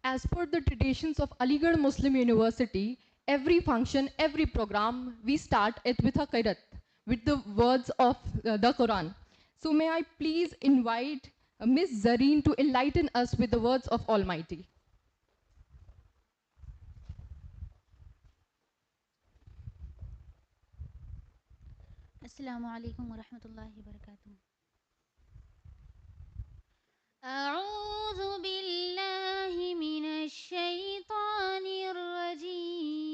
As per the traditions of Aligarh Muslim University, every function, every program, we start it with a qirat, with the words of the Quran. So may I please invite Ms. Zareen to enlighten us with the words of Almighty. السلام عليكم ورحمة الله وبركاته. أعوذ بالله من الشيطان الرجيم.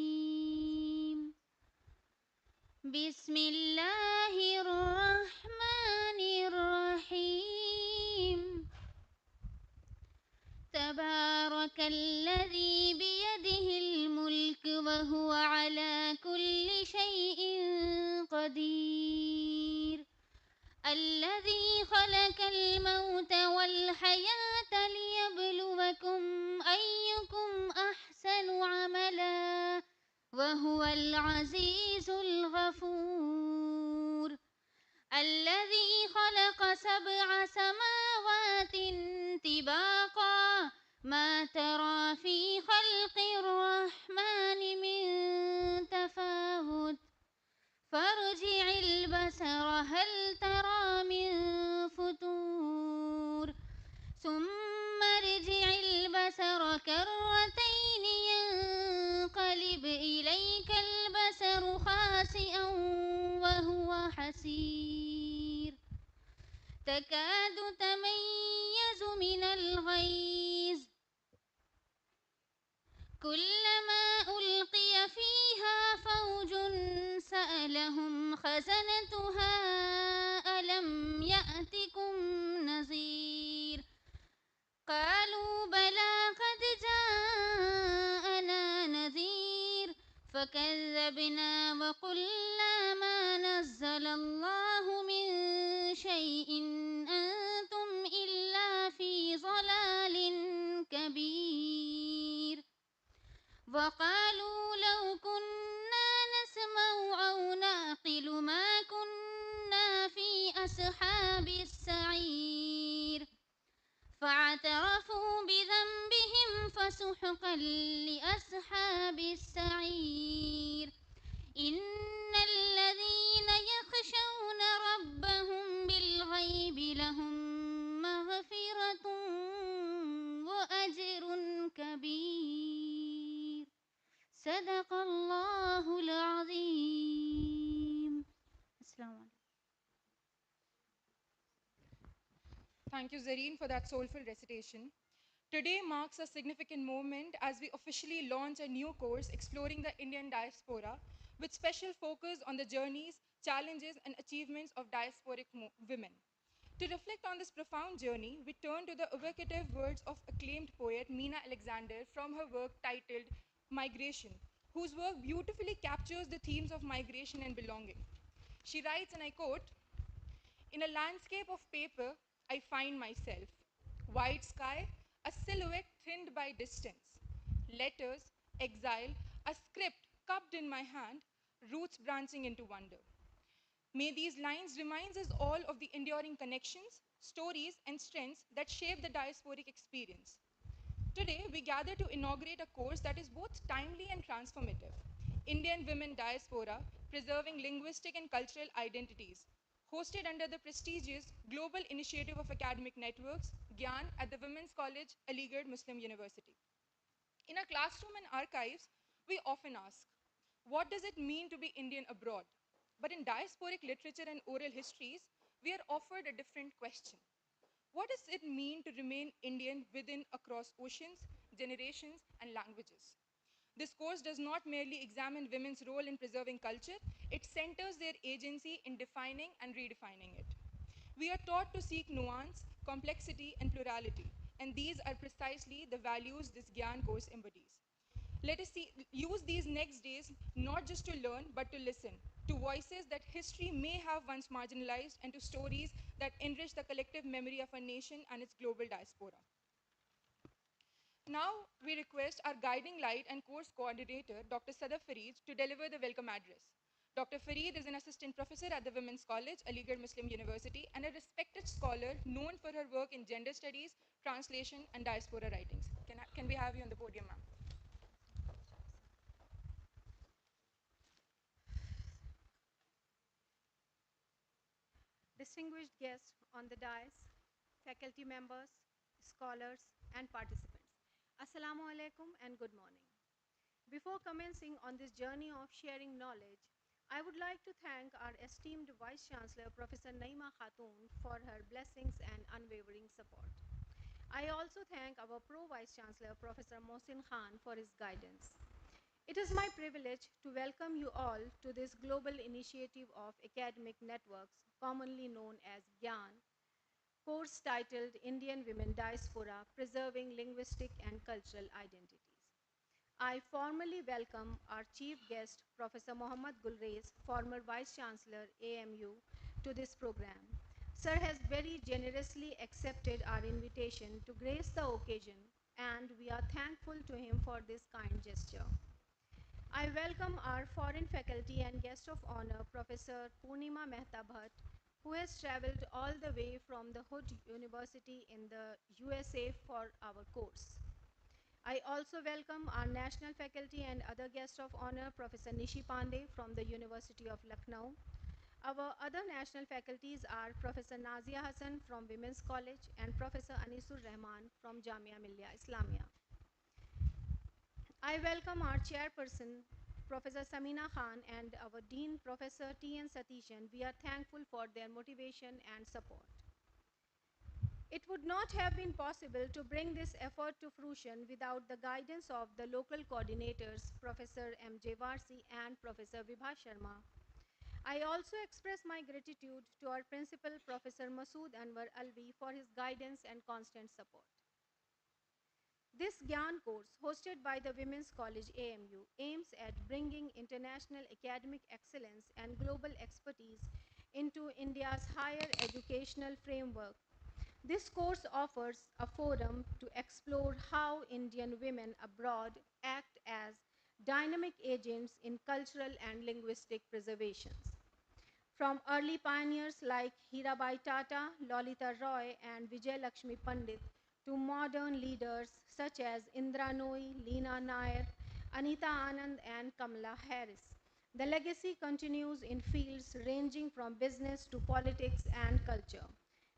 بسم الله الرحمن الرحيم. تبارك الذي بيده الملك وهو على كل شيء قدير. الذي خلق الموت والحياة ليبلوكم أيكم أحسن عملا وهو العزيز الغفور. الذي خلق 7 سماوات طباقا ما ترى في خلق الرحمن من تفاوت فارجع البصر هل ترى من فطور ثم ارجع البصر كرتين ينقلب إليك البصر خاسئا وهو حسير تكاد تميز من الغيظ كلما ألقي فيها فوج سألهم خزنتها ألم يأتكم نذير قالوا بلى قد جاءنا نذير فكذبنا وقلنا ما نزل الله من شيء أنتم إلا في ضلال كبير وقالوا لو كنا نسمع أو نعقل ما كنا في أصحاب السعير فاعترفوا بذنبهم فسحقا لأصحاب السعير إن الذين يخشون ربهم بالغيب لهم مغفرة وأجر كبير صدق الله العظيم. السلام عليكم. Thank you, Zareen, for that soulful recitation. Today marks a significant moment as we officially launch a new course exploring the Indian diaspora with special focus on the journeys, challenges, and achievements of diasporic women. To reflect on this profound journey, we turn to the evocative words of acclaimed poet Meena Alexander from her work titled Migration, whose work beautifully captures the themes of migration and belonging. She writes, and I quote, "In a landscape of paper, I find myself. White sky, a silhouette thinned by distance. Letters, exile, a script cupped in my hand, roots branching into wonder. May these lines remind us all of the enduring connections, stories, and strengths that shape the diasporic experience. Today, we gather to inaugurate a course that is both timely and transformative. Indian Women Diaspora, Preserving Linguistic and Cultural Identities, hosted under the prestigious Global Initiative of Academic Networks, GIAN, at the Women's College, Aligarh Muslim University. In our classroom and archives, we often ask, what does it mean to be Indian abroad? But in diasporic literature and oral histories, we are offered a different question. What does it mean to remain Indian within across oceans, generations, and languages? This course does not merely examine women's role in preserving culture, it centers their agency in defining and redefining it. We are taught to seek nuance, complexity, and plurality, and these are precisely the values this GIAN course embodies. Let us use these next days not just to learn, but to listen to voices that history may have once marginalized and to stories that enrich the collective memory of a nation and its global diaspora. Now, we request our guiding light and course coordinator, Dr. Sadaf Fareed, to deliver the welcome address. Dr. Fareed is an assistant professor at the Women's College, Aligarh Muslim University, and a respected scholar known for her work in gender studies, translation, and diaspora writings. Can we have have you on the podium, ma'am. Distinguished guests on the dais, faculty members, scholars, and participants. Assalamu alaikum and good morning. Before commencing on this journey of sharing knowledge, I would like to thank our esteemed Vice Chancellor, Professor Naima Khatoon, for her blessings and unwavering support. I also thank our Pro Vice Chancellor, Professor Mohsin Khan, for his guidance. It is my privilege to welcome you all to this global initiative of academic networks, commonly known as GIAN, course titled Indian Women Diaspora, Preserving Linguistic and Cultural Identities. I formally welcome our chief guest, Professor Mohammad Gulrez, former Vice Chancellor, AMU, to this program. Sir has very generously accepted our invitation to grace the occasion, and we are thankful to him for this kind gesture. I welcome our foreign faculty and guest of honor, Professor Purnima Mehta Bhatt, who has traveled all the way from the Hood University in the USA for our course. I also welcome our national faculty and other guests of honor, Professor Nishi Pandey from the University of Lucknow. Our other national faculties are Professor Nazia Hassan from Women's College and Professor Anisur Rahman from Jamia Millia Islamia. I welcome our chairperson, Professor Samina Khan, and our dean, Professor T.N. Satishan. We are thankful for their motivation and support. It would not have been possible to bring this effort to fruition without the guidance of the local coordinators, Professor M.J. Varsi and Professor Vibha Sharma. I also express my gratitude to our principal, Professor Masood Anwar Alvi, for his guidance and constant support. This GIAN course, hosted by the Women's College AMU, aims at bringing international academic excellence and global expertise into India's higher educational framework. This course offers a forum to explore how Indian women abroad act as dynamic agents in cultural and linguistic preservations. From early pioneers like Hirabai Tata, Lolita Roy, and Vijay Lakshmi Pandit, to modern leaders such as Indra Nooyi, Leena Nair, Anita Anand, and Kamala Harris. The legacy continues in fields ranging from business to politics and culture,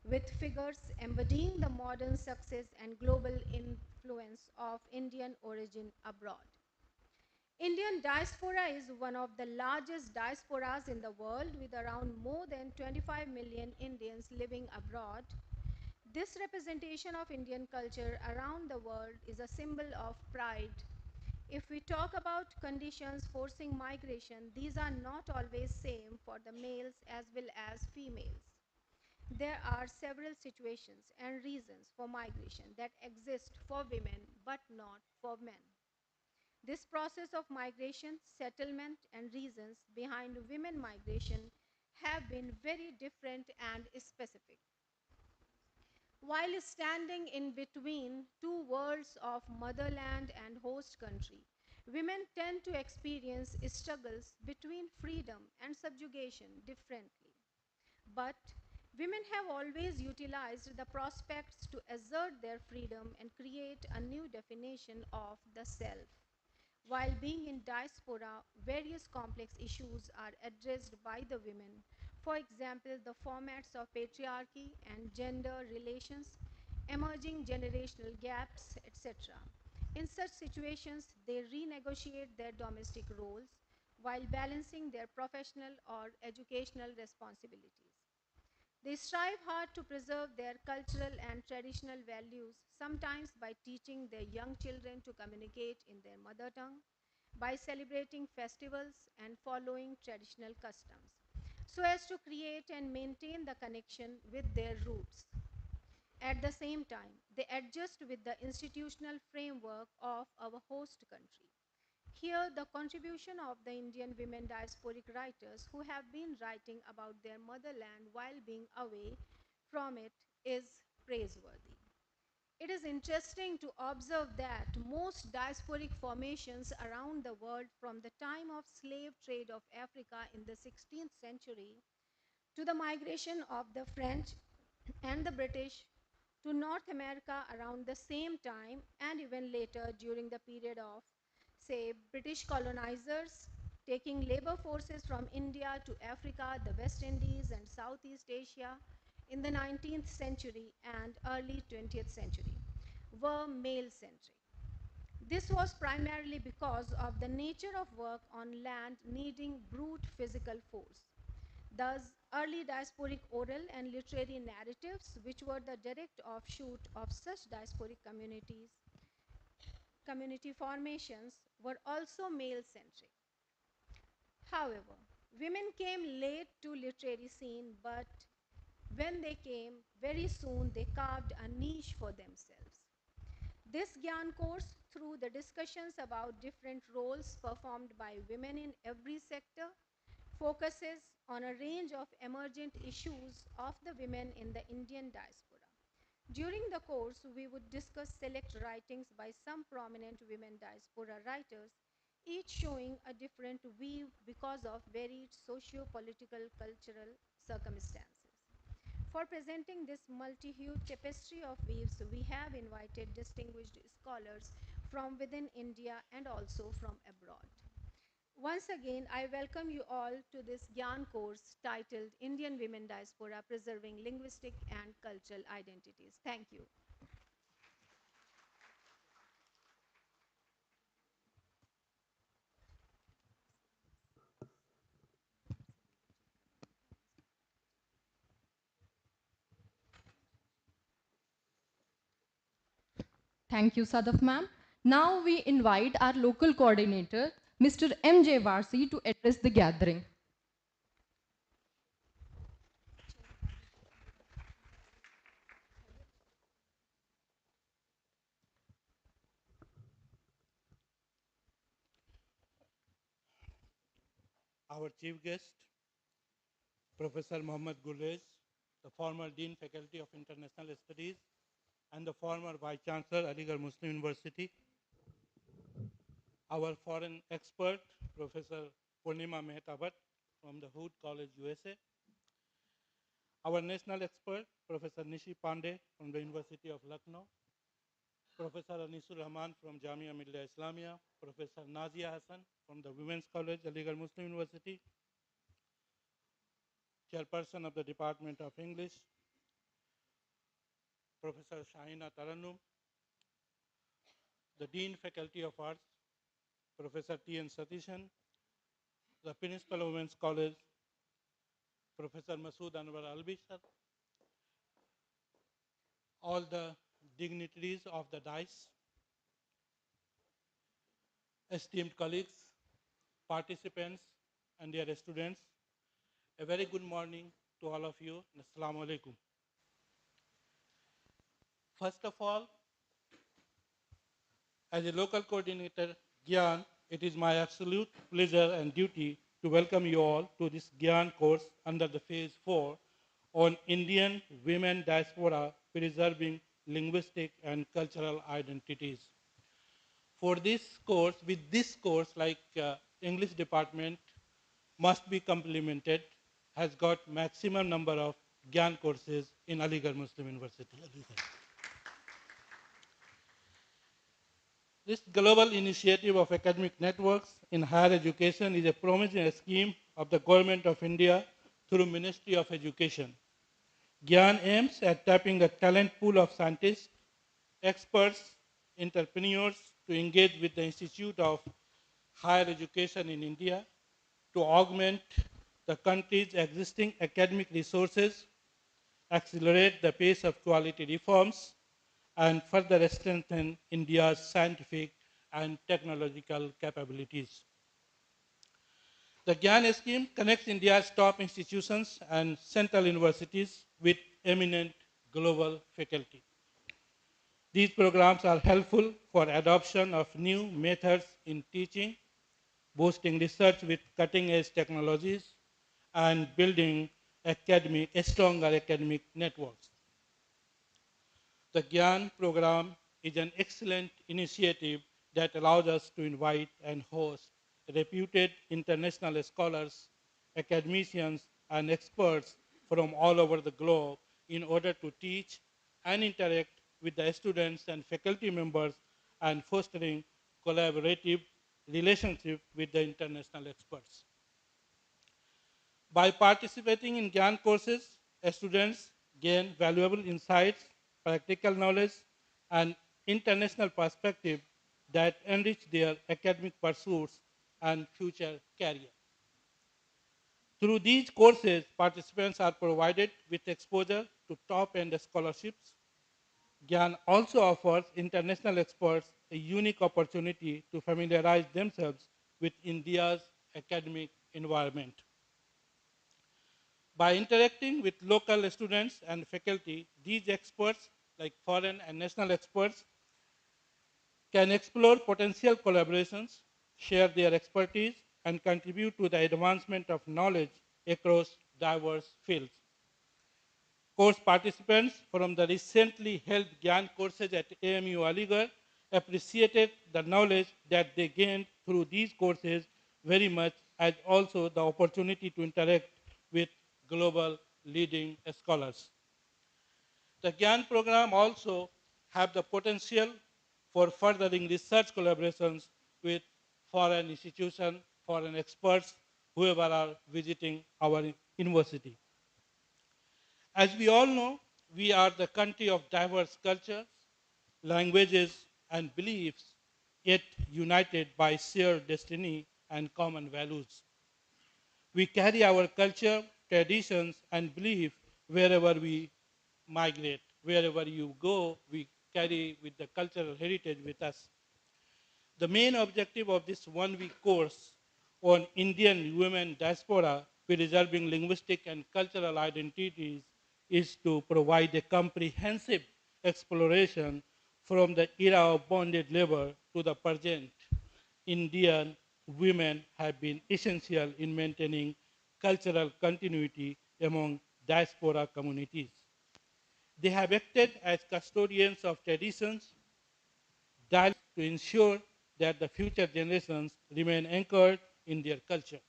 with figures embodying the modern success and global influence of Indian origin abroad. Indian diaspora is one of the largest diasporas in the world, with around more than 25 million Indians living abroad. This representation of Indian culture around the world is a symbol of pride. If we talk about conditions forcing migration, these are not always same for the males as well as females. There are several situations and reasons for migration that exist for women but not for men. This process of migration, settlement, and reasons behind women migration have been very different and specific. While standing in between two worlds of motherland and host country, women tend to experience struggles between freedom and subjugation differently. But women have always utilized the prospects to assert their freedom and create a new definition of the self. While being in diaspora, various complex issues are addressed by the women. For example, the formats of patriarchy and gender relations, emerging generational gaps, etc. In such situations, they renegotiate their domestic roles while balancing their professional or educational responsibilities. They strive hard to preserve their cultural and traditional values, sometimes by teaching their young children to communicate in their mother tongue, by celebrating festivals and following traditional customs, so as to create and maintain the connection with their roots. At the same time, they adjust with the institutional framework of our host country. Here, the contribution of the Indian women diasporic writers who have been writing about their motherland while being away from it is praiseworthy. It is interesting to observe that most diasporic formations around the world, from the time of slave trade of Africa in the 16th century to the migration of the French and the British, to North America around the same time and even later during the period of, say, British colonizers taking labor forces from India to Africa, the West Indies, and Southeast Asia in the 19th century and early 20th century were male-centric. This was primarily because of the nature of work on land needing brute physical force. Thus, early diasporic oral and literary narratives, which were the direct offshoot of such diasporic community formations, were also male-centric. However, women came late to literary scene, but when they came, very soon they carved a niche for themselves. This GIAN course, through the discussions about different roles performed by women in every sector, focuses on a range of emergent issues of the women in the Indian diaspora. During the course, we would discuss select writings by some prominent women diaspora writers, each showing a different view because of varied socio-political, cultural circumstances. For presenting this multi-hued tapestry of views, we have invited distinguished scholars from within India and also from abroad. Once again, I welcome you all to this GIAN course titled Indian Women Diaspora Preserving Linguistic and Cultural Identities. Thank you. Thank you, Sadaf ma'am. Now we invite our local coordinator, Mr. M.J. Varsi, to address the gathering. Our chief guest, Professor Mohammad Gulrez, the former Dean Faculty of International Studies and the former Vice Chancellor, Aligarh Muslim University. Our foreign expert, Professor Purnima Mehtabat from the Hood College, USA. Our national expert, Professor Nishi Pandey from the University of Lucknow. Professor Anisur Rahman from Jamia Millia Islamia. Professor Nazia Hassan from the Women's College, Aligarh Muslim University. Chairperson of the Department of English, Professor Shahina Tarannum, the Dean Faculty of Arts, Professor T.N. Satishan, the Principal of Women's College, Professor Masood Anwar Albi sir, all the dignitaries of the DICE, esteemed colleagues, participants, and dear students, a very good morning to all of you. Assalamu alaikum. First of all, as a local coordinator, GIAN, it is my absolute pleasure and duty to welcome you all to this GIAN course under the Phase 4 on Indian women diaspora preserving linguistic and cultural identities. For this course, with this course, like English department must be complemented, has got maximum number of GIAN courses in Aligarh Muslim University. This global initiative of academic networks in higher education is a promising scheme of the Government of India through Ministry of Education. GIAN aims at tapping the talent pool of scientists, experts, entrepreneurs to engage with the Institute of Higher Education in India to augment the country's existing academic resources, accelerate the pace of quality reforms, and further strengthen India's scientific and technological capabilities. The GIAN scheme connects India's top institutions and central universities with eminent global faculty. These programs are helpful for adoption of new methods in teaching, boosting research with cutting-edge technologies, and building stronger academic networks. The GIAN program is an excellent initiative that allows us to invite and host reputed international scholars, academicians, and experts from all over the globe in order to teach, and interact with the students and faculty members and fostering collaborative relationship with the international experts. By participating in GIAN courses, students gain valuable insights, practical knowledge, and international perspective that enrich their academic pursuits and future career. Through these courses, participants are provided with exposure to top-end scholarships. GIAN also offers international experts a unique opportunity to familiarize themselves with India's academic environment. By interacting with local students and faculty, these experts, like foreign and national experts, can explore potential collaborations, share their expertise, and contribute to the advancement of knowledge across diverse fields. Course participants from the recently held GIAN courses at AMU Aligarh appreciated the knowledge that they gained through these courses very much, as also the opportunity to interact with global leading scholars. The GIAN program also have the potential for furthering research collaborations with foreign institutions, foreign experts, whoever are visiting our university. As we all know, we are the country of diverse cultures, languages, and beliefs, yet united by shared destiny and common values. We carry our culture, traditions, and belief wherever we migrate. Wherever you go, we carry with the cultural heritage with us. The main objective of this one-week course on Indian women diaspora preserving linguistic and cultural identities is to provide a comprehensive exploration from the era of bonded labor to the present. Indian women have been essential in maintaining cultural continuity among diaspora communities. They have acted as custodians of traditions, to ensure that the future generations remain anchored in their culture.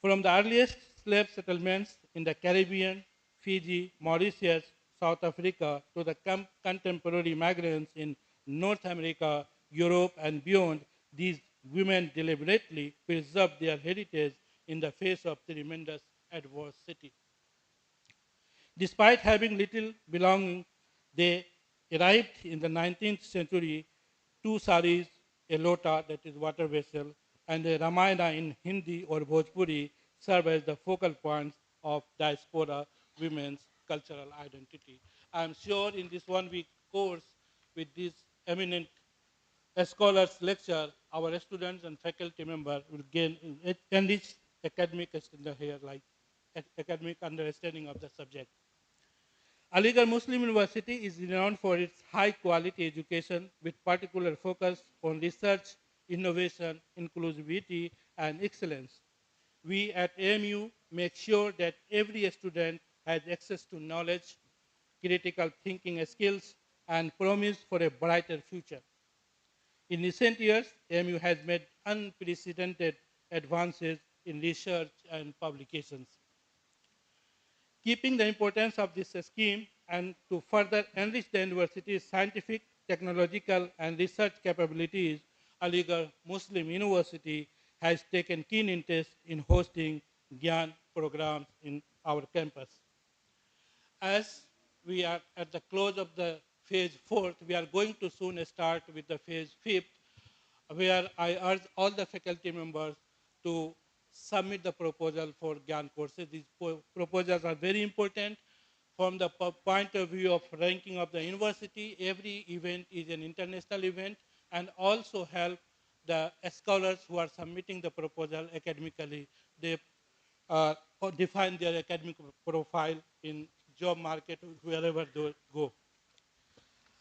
From the earliest slave settlements in the Caribbean, Fiji, Mauritius, South Africa, to the contemporary migrants in North America, Europe, and beyond, these women deliberately preserved their heritage in the face of tremendous adversity. Despite having little belonging, they arrived in the 19th century, two saris, a lota, that is water vessel, and a Ramayana in Hindi or Bhojpuri serve as the focal points of diaspora women's cultural identity. I am sure in this one-week course with this eminent scholars lecture, our students and faculty members will gain enriched academic here, like academic understanding of the subject. Aligarh Muslim University is renowned for its high-quality education with particular focus on research, innovation, inclusivity, and excellence. We at AMU make sure that every student has access to knowledge, critical thinking skills, and promise for a brighter future. In recent years, AMU has made unprecedented advances in research and publications. Keeping the importance of this scheme and to further enrich the university's scientific, technological, and research capabilities, Aligarh Muslim University has taken keen interest in hosting GIAN programs in our campus. As we are at the close of the phase 4th, we are going to soon start with the phase 5th, where I urge all the faculty members to submit the proposal for GIAN courses. These proposals are very important from the point of view of ranking of the university. Every event is an international event and also help the scholars who are submitting the proposal academically. They define their academic profile in job market wherever they go.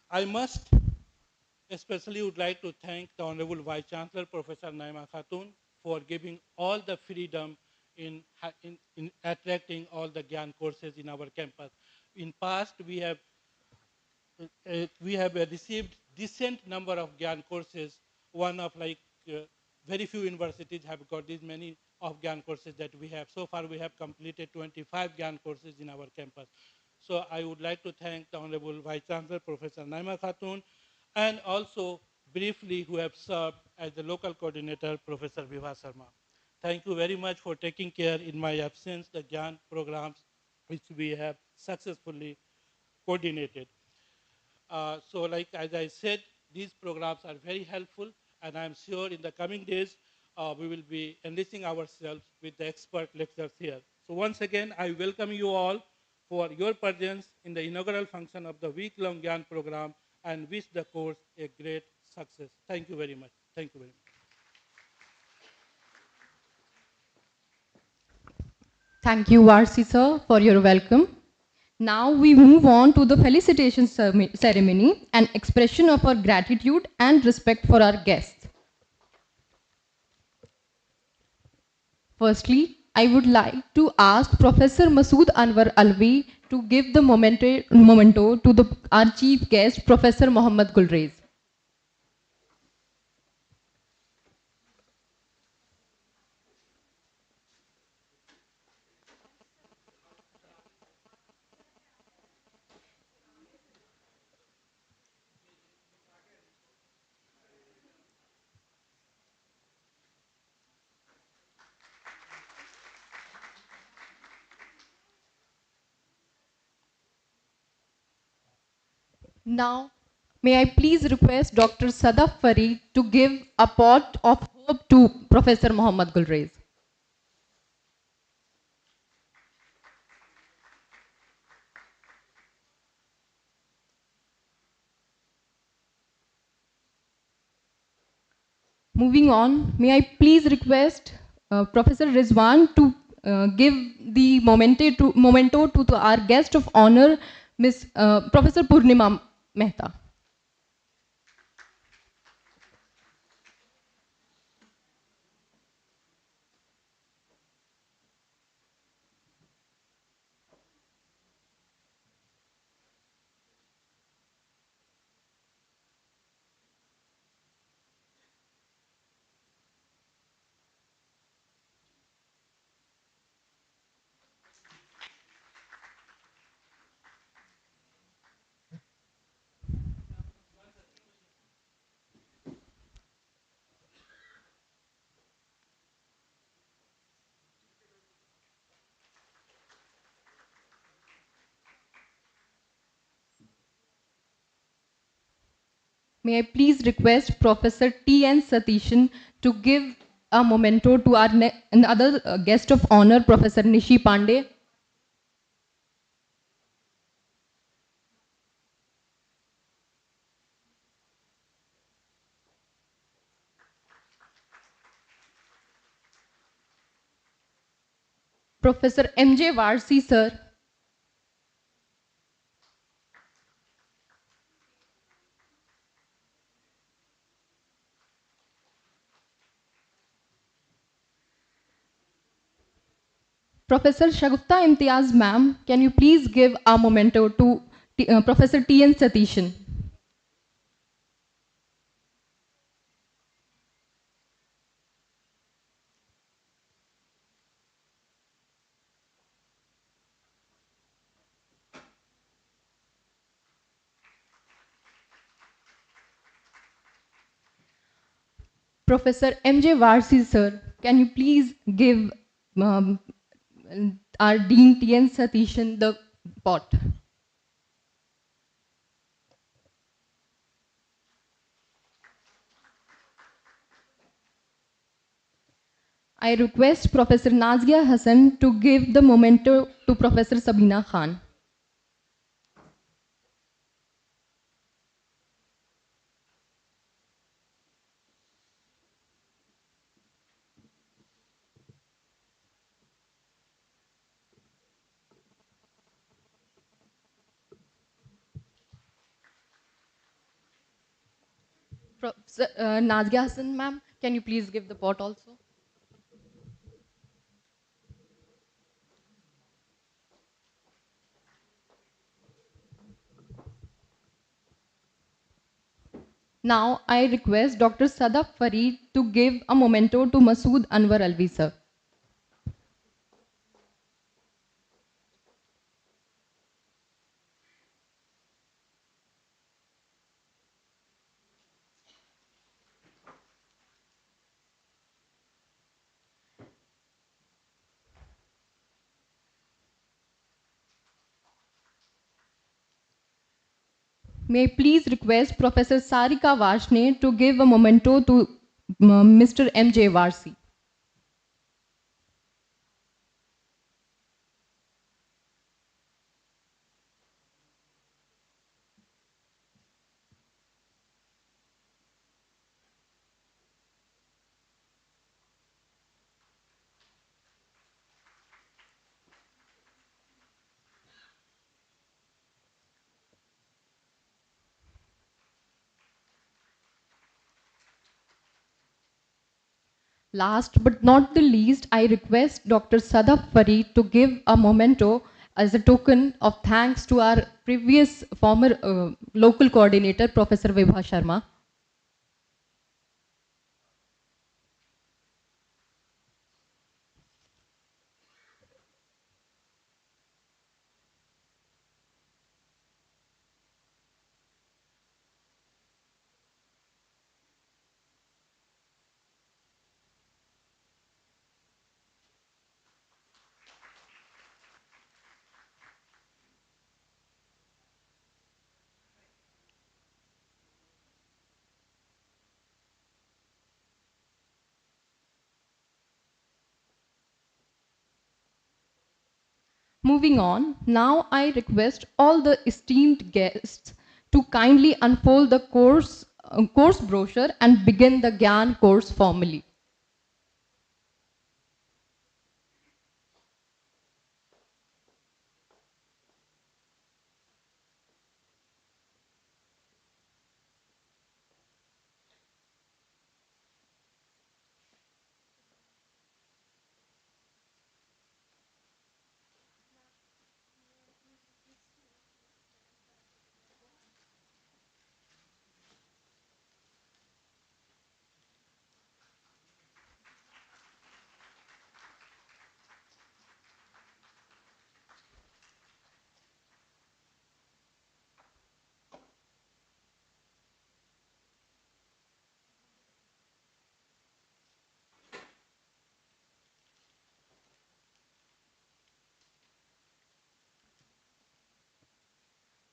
I must especially would like to thank the Honorable Vice Chancellor, Professor Naima Khatun, for giving all the freedom in attracting all the GIAN courses in our campus. In past, we have received decent number of GIAN courses. One of very few universities have got this many of GIAN courses that we have. So far, we have completed 25 GIAN courses in our campus. So I would like to thank the Honorable Vice Chancellor, Professor Naima Khatun, and also briefly who have served as the local coordinator, Professor Vibha Sharma. Thank you very much for taking care in my absence, the GIAN programs which we have successfully coordinated. So like as I said, these programs are very helpful, and I'm sure in the coming days, we will be enriching ourselves with the expert lectures here. So once again, I welcome you all for your presence in the inaugural function of the week-long GIAN program and wish the course a great success. Thank you very much. Thank you very much. Thank you, Varsi sir, for your welcome. Now we move on to the felicitation ceremony, an expression of our gratitude and respect for our guests. Firstly, I would like to ask Professor Masood Anwar Alvi to give the memento to our chief guest, Professor Mohammad Gulrez. Now, may I please request Dr. Sadaf Farid to give a pot of hope to Professor Mohammad Gulrez. Moving on, may I please request Professor Rizwan to give the memento to our guest of honor, Ms. Professor Purnima Mehta. May I please request Professor T.N. Satishan to give a memento to our another guest of honor, Professor Nishi Pandey. Professor M.J. Varsi, sir. Professor Shagufta Imtiaz, ma'am, can you please give a memento to Professor T.N. Satishan? Professor M.J. Varsi, sir, can you please give um, our Dean T.N. Satishan the pot? I request Professor Nazia Hassan to give the memento to Professor Sabina Khan. Professor Nazia Hassan, ma'am, can you please give the pot also? Now I request Dr. Sadaf Farid to give a memento to Masood Anwar Alvi, sir. May I please request Professor Sarika Varshney to give a memento to Mr. M.J. Varsi. Last but not the least, I request Dr. Sadaf Farid to give a memento as a token of thanks to our previous former local coordinator, Professor Vibha Sharma. Moving on, now I request all the esteemed guests to kindly unfold the course brochure and begin the GIAN course formally.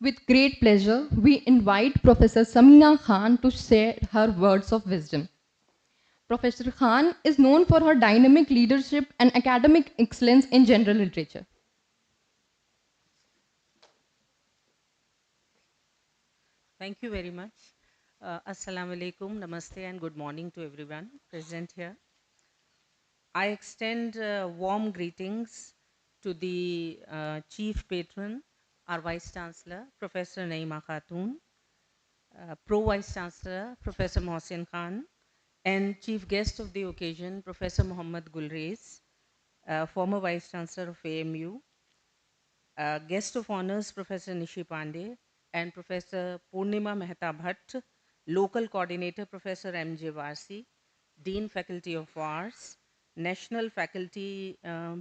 With great pleasure, we invite Professor Samina Khan to share her words of wisdom. Professor Khan is known for her dynamic leadership and academic excellence in general literature. Thank you very much. Assalamu alaikum, namaste, and good morning to everyone present here. I extend warm greetings to the Chief Patron, our Vice Chancellor, Professor Naima Khatoon, Pro Vice Chancellor, Professor Mohsin Khan, and Chief Guest of the occasion, Professor Muhammad Gulrez, former Vice Chancellor of AMU, guest of honors Professor Nishi Pandey and Professor Purnima Mehta Bhatt, local coordinator Professor M.J. Varsi, Dean Faculty of Arts, National Faculty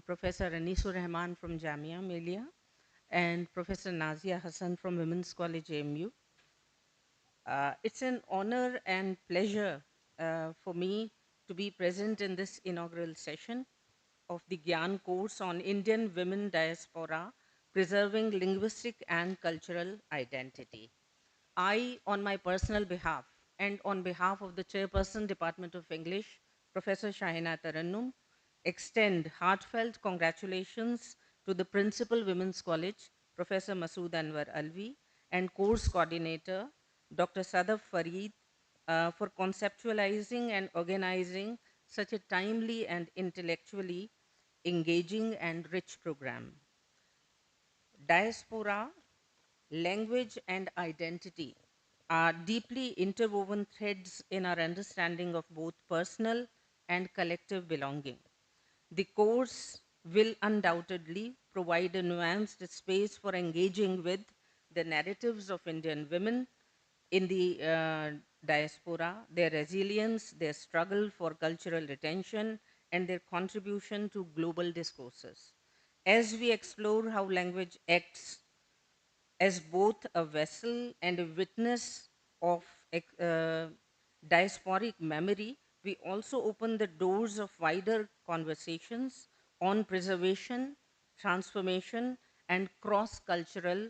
Professor Anisur Rahman from Jamia Millia, and Professor Nazia Hassan from Women's College AMU. It's an honor and pleasure for me to be present in this inaugural session of the GIAN course on Indian women diaspora, preserving linguistic and cultural identity. I, on my personal behalf and on behalf of the Chairperson, Department of English, Professor Shahina Tarannum, extend heartfelt congratulations to the Principal Women's College, Professor Masood Anwar Alvi, and course coordinator, Dr. Sadaf Farid, for conceptualizing and organizing such a timely and intellectually engaging and rich program. Diaspora, language, and identity are deeply interwoven threads in our understanding of both personal and collective belonging. The course will undoubtedly provide a nuanced space for engaging with the narratives of Indian women in the diaspora, their resilience, their struggle for cultural retention, and their contribution to global discourses. As we explore how language acts as both a vessel and a witness of diasporic memory, we also open the doors of wider conversations on preservation, transformation, and cross cultural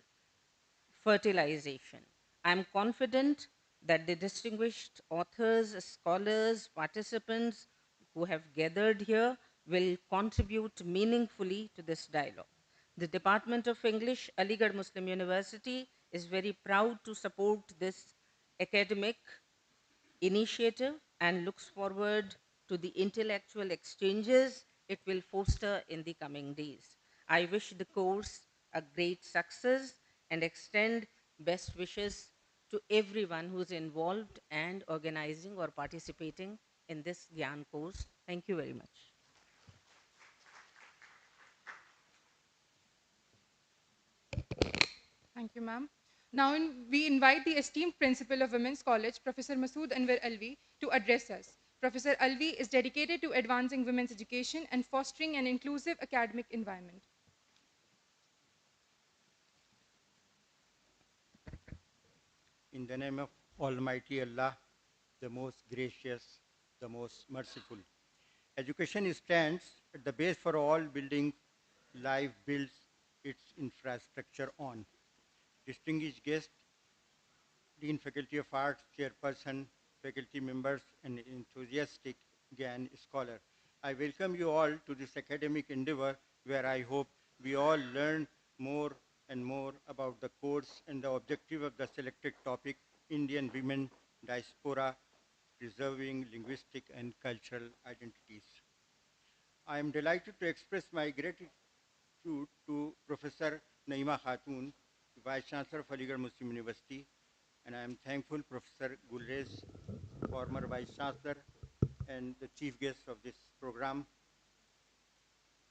fertilization. I am confident that the distinguished authors, scholars, participants who have gathered here will contribute meaningfully to this dialogue. The Department of English, Aligarh Muslim University, is very proud to support this academic initiative and looks forward to the intellectual exchanges it will foster in the coming days. I wish the course a great success and extend best wishes to everyone who's involved and organizing or participating in this GIAN course. Thank you very much. Thank you, ma'am. Now we invite the esteemed principal of Women's College, Professor Masood Anwar Alvi, to address us. Professor Alvi is dedicated to advancing women's education and fostering an inclusive academic environment. In the name of Almighty Allah, the most gracious, the most merciful. Education stands at the base for all building life builds its infrastructure on. Distinguished guests, Dean Faculty of Arts, Chairperson, faculty members, and enthusiastic GIAN scholar. I welcome you all to this academic endeavor where I hope we all learn more and more about the course and the objective of the selected topic, Indian women, diaspora, preserving linguistic and cultural identities. I am delighted to express my gratitude to Professor Naima Khatun, Vice Chancellor of Aligarh Muslim University, and I am thankful Professor Gulrez, former Vice Chancellor and the chief guest of this program.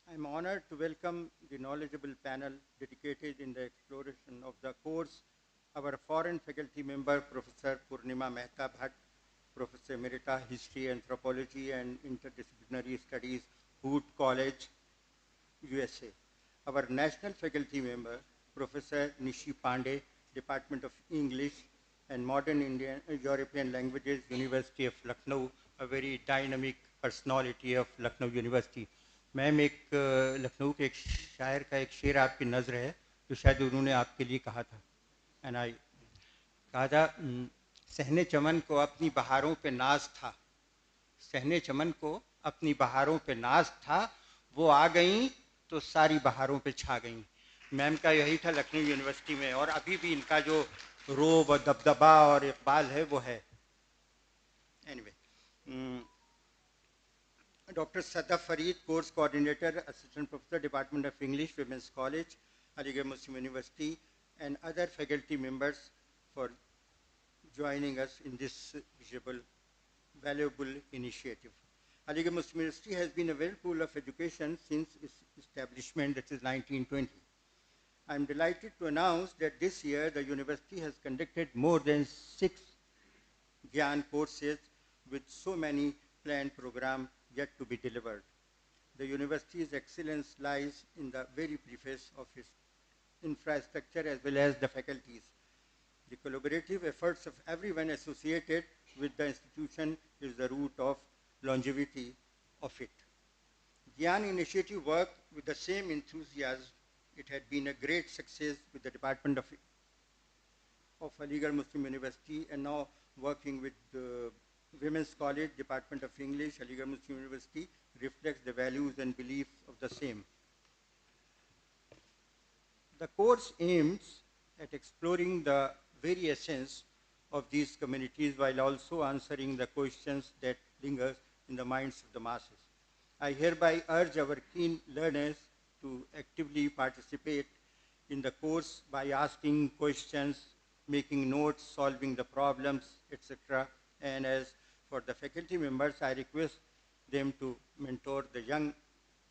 I am honored to welcome the knowledgeable panel dedicated in the exploration of the course, our foreign faculty member, Professor Purnima Mehta Bhatt, Professor Emerita, History, Anthropology, and Interdisciplinary Studies, Hood College, USA. Our national faculty member, Professor Nishi Pandey, Department of English and Modern Indian European Languages, University of Lucknow, a very dynamic personality of Lucknow University. Ma'am एक लखनऊ के एक शायर का एक शेर आपकी नज़र है जो शायद उन्होंने आपके लिए कहा था एंड आई कहा था सहने चमन को अपनी बहारों पे नाज था सहने चमन को अपनी बहारों पे नाज था वो आ गई तो सारी बहारों पे छा गई मैम का यही था लखनऊ यूनिवर्सिटी में और अभी भी इनका जो रोब और दबदबा और इकबाल है वो है anyway Dr. Sadaf Farid, Course Coordinator, Assistant Professor, Department of English, Women's College, Aligarh Muslim University, and other faculty members for joining us in this valuable initiative. Aligarh Muslim University has been a whirlpool of education since its establishment, that is 1920. I am delighted to announce that this year the university has conducted more than 6 GIAN courses with so many planned programs yet to be delivered. The university's excellence lies in the very preface of its infrastructure as well as the faculties. The collaborative efforts of everyone associated with the institution is the root of longevity of it. GIAN initiative worked with the same enthusiasm. It had been a great success with the Department of Aligarh Muslim University and now working with the Women's College, Department of English, Aligarh Muslim University reflects the values and beliefs of the same. The course aims at exploring the very essence of these communities while also answering the questions that linger in the minds of the masses. I hereby urge our keen learners to actively participate in the course by asking questions, making notes, solving the problems, etc. And as for the faculty members, I request them to mentor the young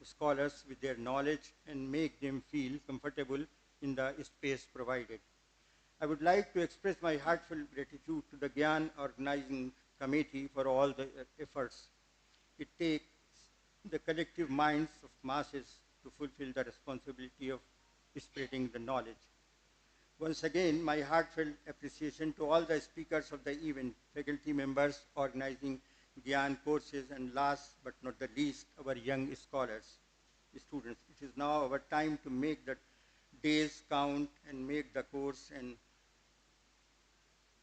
scholars with their knowledge and make them feel comfortable in the space provided. I would like to express my heartfelt gratitude to the GIAN organizing committee for all the efforts. It takes the collective minds of masses to fulfill the responsibility of spreading the knowledge. Once again, my heartfelt appreciation to all the speakers of the event, faculty members organizing GIAN courses, and last but not the least, our young scholars, students. It is now our time to make the days count and make the course and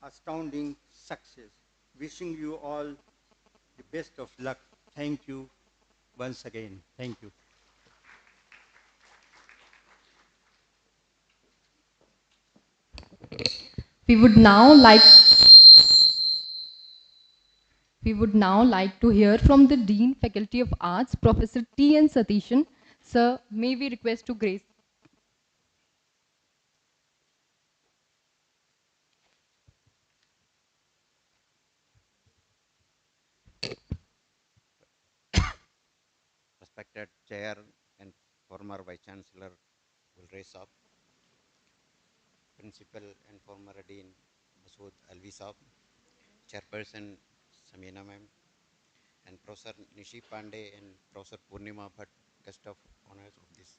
astounding success. Wishing you all the best of luck. Thank you once again. Thank you. We would now like We would now like to hear from the Dean, Faculty of Arts, Professor T.N. Satishan. Sir, may we request to grace. Respected Chair and former Vice Chancellor will raise up, Principal and former Dean Masood Alvi Saab, Chairperson Samina Ma'am, and Professor Nishi Pandey and Professor Purnima Bhatt, guest of honors of this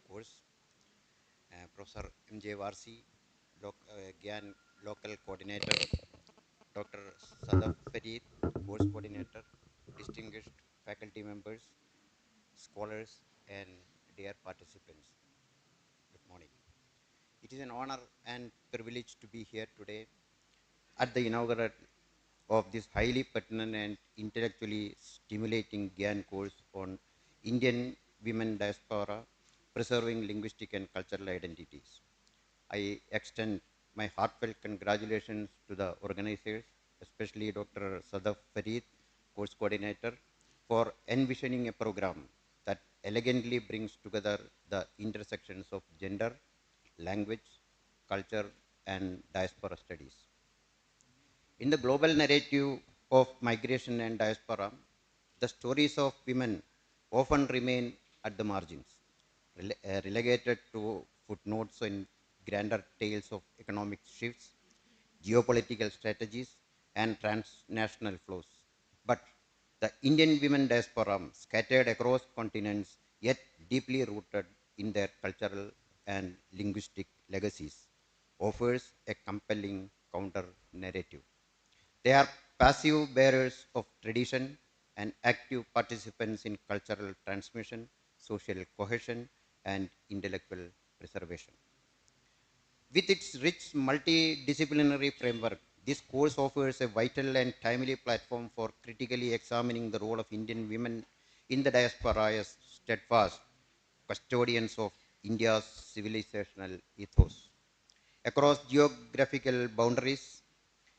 course, Professor M.J. Varsi, GIAN Local Coordinator, Dr. Sadaf Farid, Course Coordinator, distinguished faculty members, scholars, and dear participants. Good morning. It is an honor and privilege to be here today at the inaugural of this highly pertinent and intellectually stimulating GIAN course on Indian women diaspora, preserving linguistic and cultural identities. I extend my heartfelt congratulations to the organizers, especially Dr. Sadaf Farid, course coordinator, for envisioning a program that elegantly brings together the intersections of gender, language, culture, and diaspora studies. In the global narrative of migration and diaspora, the stories of women often remain at the margins, relegated to footnotes in grander tales of economic shifts, geopolitical strategies, and transnational flows. But the Indian women diaspora, scattered across continents, yet deeply rooted in their cultural and linguistic legacies, offers a compelling counter narrative. They are passive bearers of tradition and active participants in cultural transmission, social cohesion, and intellectual preservation. With its rich multidisciplinary framework, this course offers a vital and timely platform for critically examining the role of Indian women in the diaspora as steadfast custodians of India's civilizational ethos. Across geographical boundaries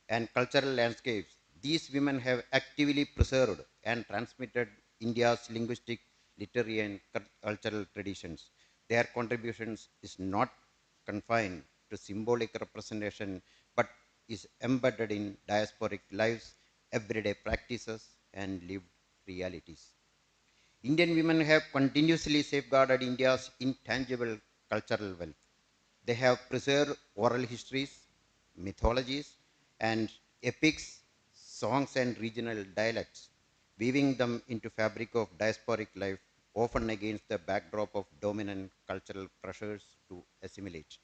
and cultural landscapes, these women have actively preserved and transmitted India's linguistic, literary, and cultural traditions. Their contributions is not confined to symbolic representation, but is embedded in diasporic lives, everyday practices, and lived realities. Indian women have continuously safeguarded India's intangible cultural wealth. They have preserved oral histories, mythologies, and epics, songs, and regional dialects, weaving them into fabric of diasporic life, often against the backdrop of dominant cultural pressures to assimilate.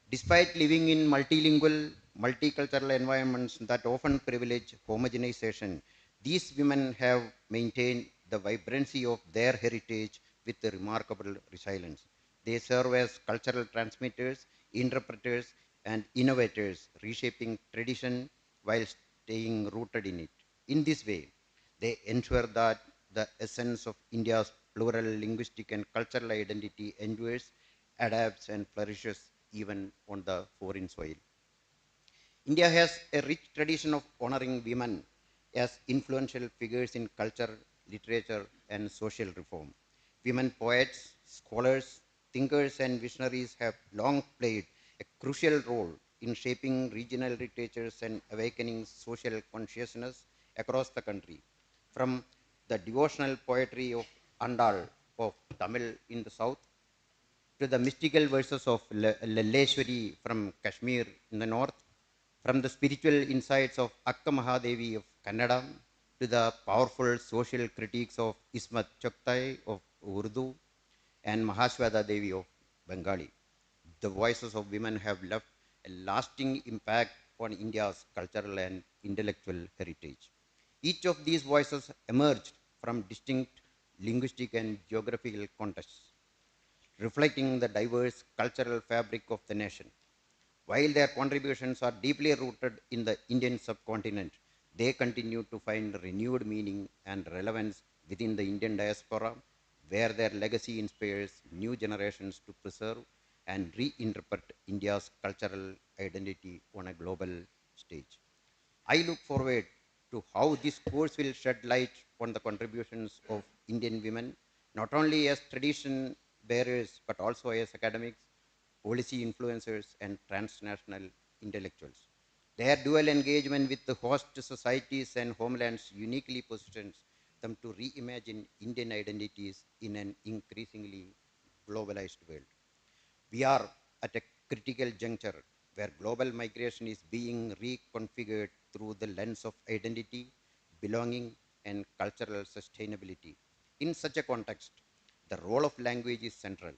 Despite living in multilingual, multicultural environments that often privilege homogenization, these women have maintained the vibrancy of their heritage with a remarkable resilience. They serve as cultural transmitters, interpreters, and innovators, reshaping tradition while staying rooted in it. In this way, they ensure that the essence of India's plural linguistic and cultural identity endures, adapts, and flourishes even on the foreign soil. India has a rich tradition of honoring women as influential figures in culture, literature, and social reform. Women poets, scholars, thinkers, and visionaries have long played a crucial role in shaping regional literatures and awakening social consciousness across the country. From the devotional poetry of Andal of Tamil in the south to the mystical verses of Lalleshwari from Kashmir in the north, from the spiritual insights of Akka Mahadevi of Kannada to the powerful social critiques of Ismat Choktai of Urdu and Mahashwada Devi of Bengali. The voices of women have left a lasting impact on India's cultural and intellectual heritage. Each of these voices emerged from distinct linguistic and geographical contexts, reflecting the diverse cultural fabric of the nation. While their contributions are deeply rooted in the Indian subcontinent, they continue to find renewed meaning and relevance within the Indian diaspora, where their legacy inspires new generations to preserve and reinterpret India's cultural identity on a global stage. I look forward to how this course will shed light on the contributions of Indian women, not only as tradition bearers, but also as academics, policy influencers, and transnational intellectuals. Their dual engagement with the host societies and homelands uniquely positions them to reimagine Indian identities in an increasingly globalized world. We are at a critical juncture where global migration is being reconfigured through the lens of identity, belonging, and cultural sustainability. In such a context, the role of language is central.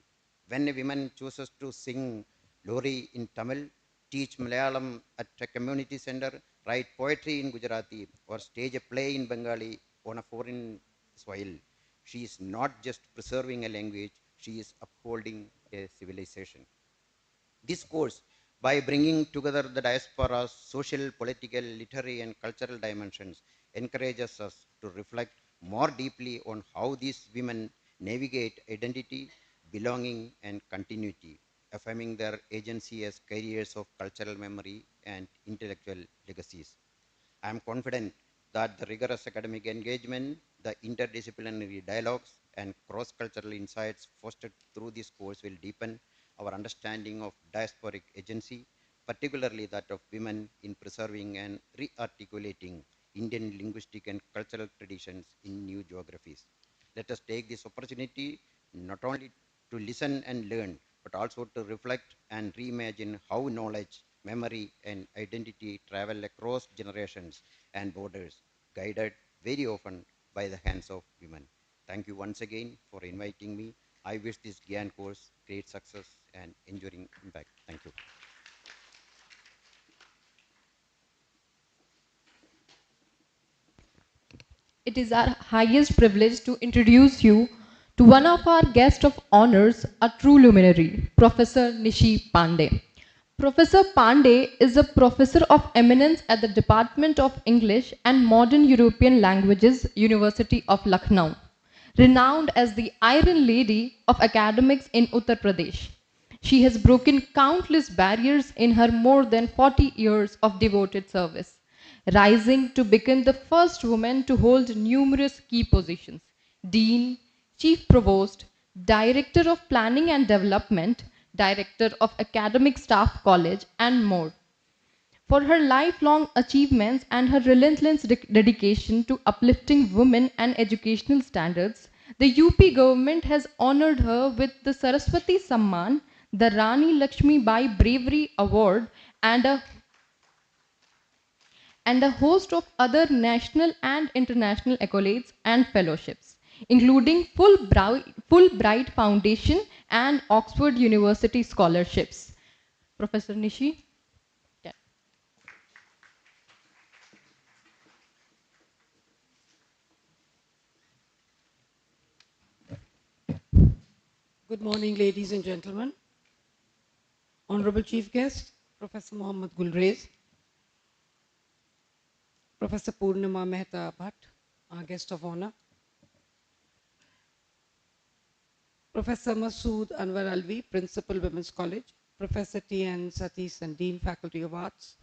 When a woman chooses to sing Lori in Tamil, teach Malayalam at a community center, write poetry in Gujarati, or stage a play in Bengali on a foreign soil, she is not just preserving a language, she is upholding a civilization. This course, by bringing together the diaspora's social, political, literary, and cultural dimensions, encourages us to reflect more deeply on how these women navigate identity, belonging, and continuity, affirming their agency as carriers of cultural memory and intellectual legacies. I am confident that the rigorous academic engagement, the interdisciplinary dialogues, and cross-cultural insights fostered through this course will deepen our understanding of diasporic agency, particularly that of women in preserving and re-articulating Indian linguistic and cultural traditions in new geographies. Let us take this opportunity not only to listen and learn, but also to reflect and reimagine how knowledge, memory, and identity travel across generations and borders, guided very often by the hands of women. Thank you once again for inviting me. I wish this GIAN course great success and enduring impact. Thank you. It is our highest privilege to introduce you to one of our guests of honors, a true luminary, Professor Nishi Pandey. Professor Pandey is a professor of eminence at the Department of English and Modern European Languages, University of Lucknow, renowned as the Iron Lady of academics in Uttar Pradesh. She has broken countless barriers in her more than 40 years of devoted service, rising to become the first woman to hold numerous key positions: Dean, Chief Provost, Director of Planning and Development, Director of Academic Staff College, and more. For her lifelong achievements and her relentless dedication to uplifting women and educational standards, the UP government has honored her with the Saraswati Samman, the Rani Lakshmi Bai Bravery Award, and a host of other national and international accolades and fellowships, including Fulbright Foundation and Oxford University scholarships. Professor Nishi? Yeah. Good morning, ladies and gentlemen. Honorable Chief Guest, Professor Mohammad Gulrez, Professor Purnima Mehta Bhatt, our guest of honor, Professor Masood Anwar Alvi, Principal Women's College, Professor T.N. Satish and Dean, Faculty of Arts,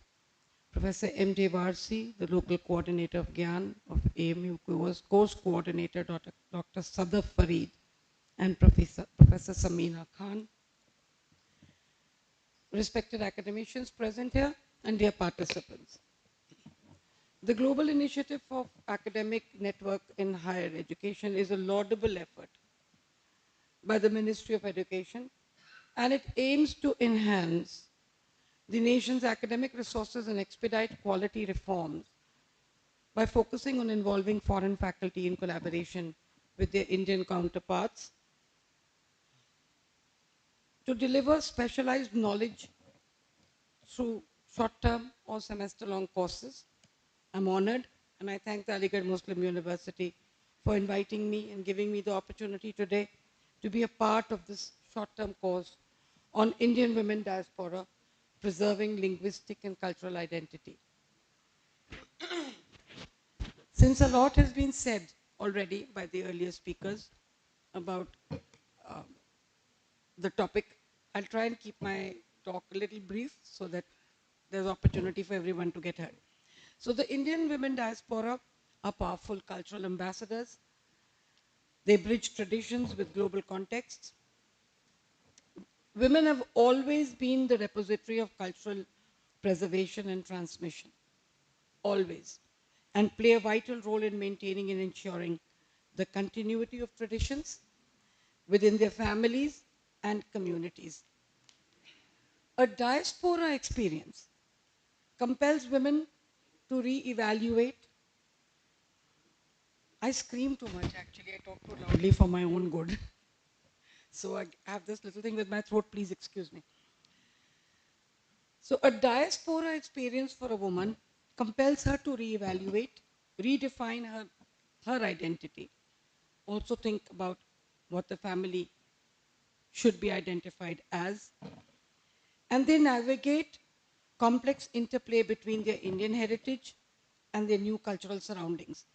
Professor M.J. Varsi, the local coordinator of GIAN of AMU, course coordinator Dr. Sadaf Farid, and Professor Samina Khan, respected academicians present here, and dear participants. The global initiative of academic network in higher education is a laudable effort by the Ministry of Education, and it aims to enhance the nation's academic resources and expedite quality reforms by focusing on involving foreign faculty in collaboration with their Indian counterparts to deliver specialized knowledge through short-term or semester-long courses. I'm honored, and I thank the Aligarh Muslim University for inviting me and giving me the opportunity today to be a part of this short-term course on Indian women diaspora preserving linguistic and cultural identity. Since a lot has been said already by the earlier speakers about the topic, I'll try and keep my talk a little brief so that there's opportunity for everyone to get heard. So the Indian women diaspora are powerful cultural ambassadors. They bridge traditions with global contexts. Women have always been the repository of cultural preservation and transmission, always, and play a vital role in maintaining and ensuring the continuity of traditions within their families and communities. A diaspora experience compels women to re-evaluate. I scream too much, actually. I talk too loudly for my own good. So I have this little thing with my throat, please excuse me. So a diaspora experience for a woman compels her to re-evaluate, redefine her identity. Also think about what the family should be identified as. And they navigate complex interplay between their Indian heritage and their new cultural surroundings,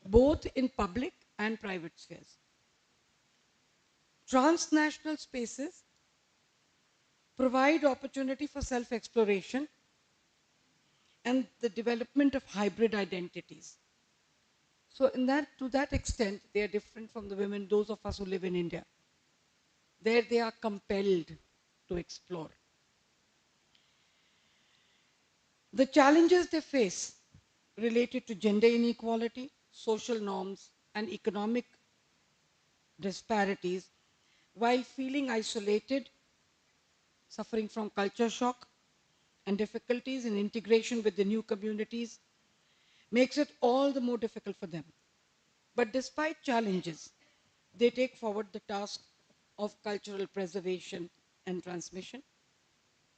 both in public and private spheres. Transnational spaces provide opportunity for self-exploration and the development of hybrid identities. So to that extent, they are different from the women, those of us who live in India. There they are compelled to explore. The challenges they face related to gender inequality, social norms, and economic disparities, while feeling isolated, suffering from culture shock, and difficulties in integration with the new communities, makes it all the more difficult for them. But despite challenges, they take forward the task of cultural preservation and transmission,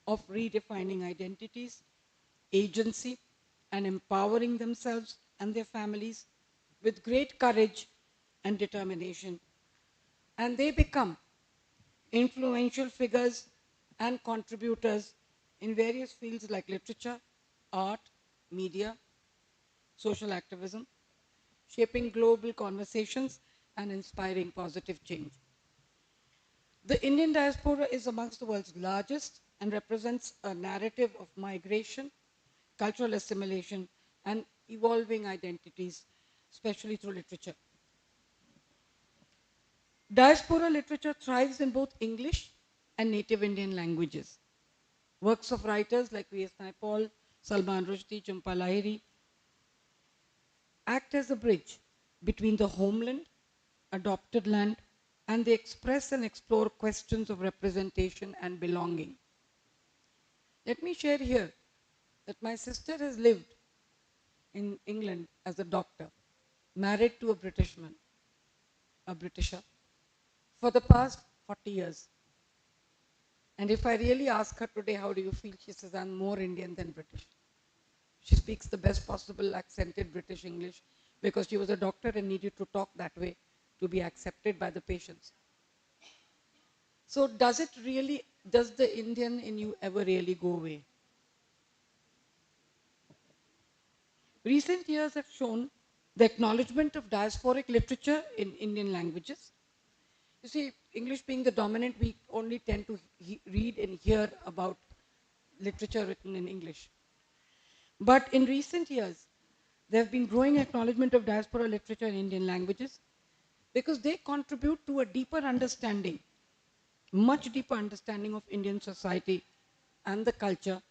of redefining identities, agency, and empowering themselves and their families with great courage and determination. And they become influential figures and contributors in various fields like literature, art, media, social activism, shaping global conversations and inspiring positive change. The Indian diaspora is amongst the world's largest and represents a narrative of migration, cultural assimilation, and evolving identities, especially through literature. Diaspora literature thrives in both English and native Indian languages. Works of writers like V.S. Naipaul, Salman Rushdie, Jhumpa Lahiri act as a bridge between the homeland, adopted land, and they express and explore questions of representation and belonging. Let me share here that my sister has lived in England as a doctor, married to a Britishman, a Britisher, for the past 40 years. And if I really ask her today, how do you feel? She says, I'm more Indian than British. She speaks the best possible accented British English because she was a doctor and needed to talk that way to be accepted by the patients. So does the Indian in you ever really go away? Recent years have shown the acknowledgement of diasporic literature in Indian languages. You see, English being the dominant, we only tend to read and hear about literature written in English. But in recent years, there have been growing acknowledgement of diaspora literature in Indian languages because they contribute to a deeper understanding, much deeper understanding of Indian society and the culture,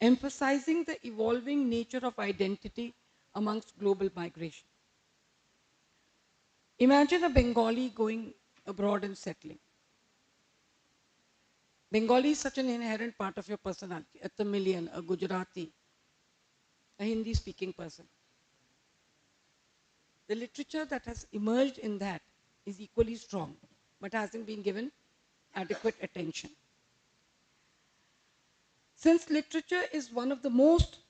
emphasizing the evolving nature of identity amongst global migration. Imagine a Bengali going abroad and settling. Bengali is such an inherent part of your personality. A Tamilian, a Gujarati, a Hindi-speaking person. The literature that has emerged in that is equally strong, but hasn't been given adequate attention. Since literature is one of the most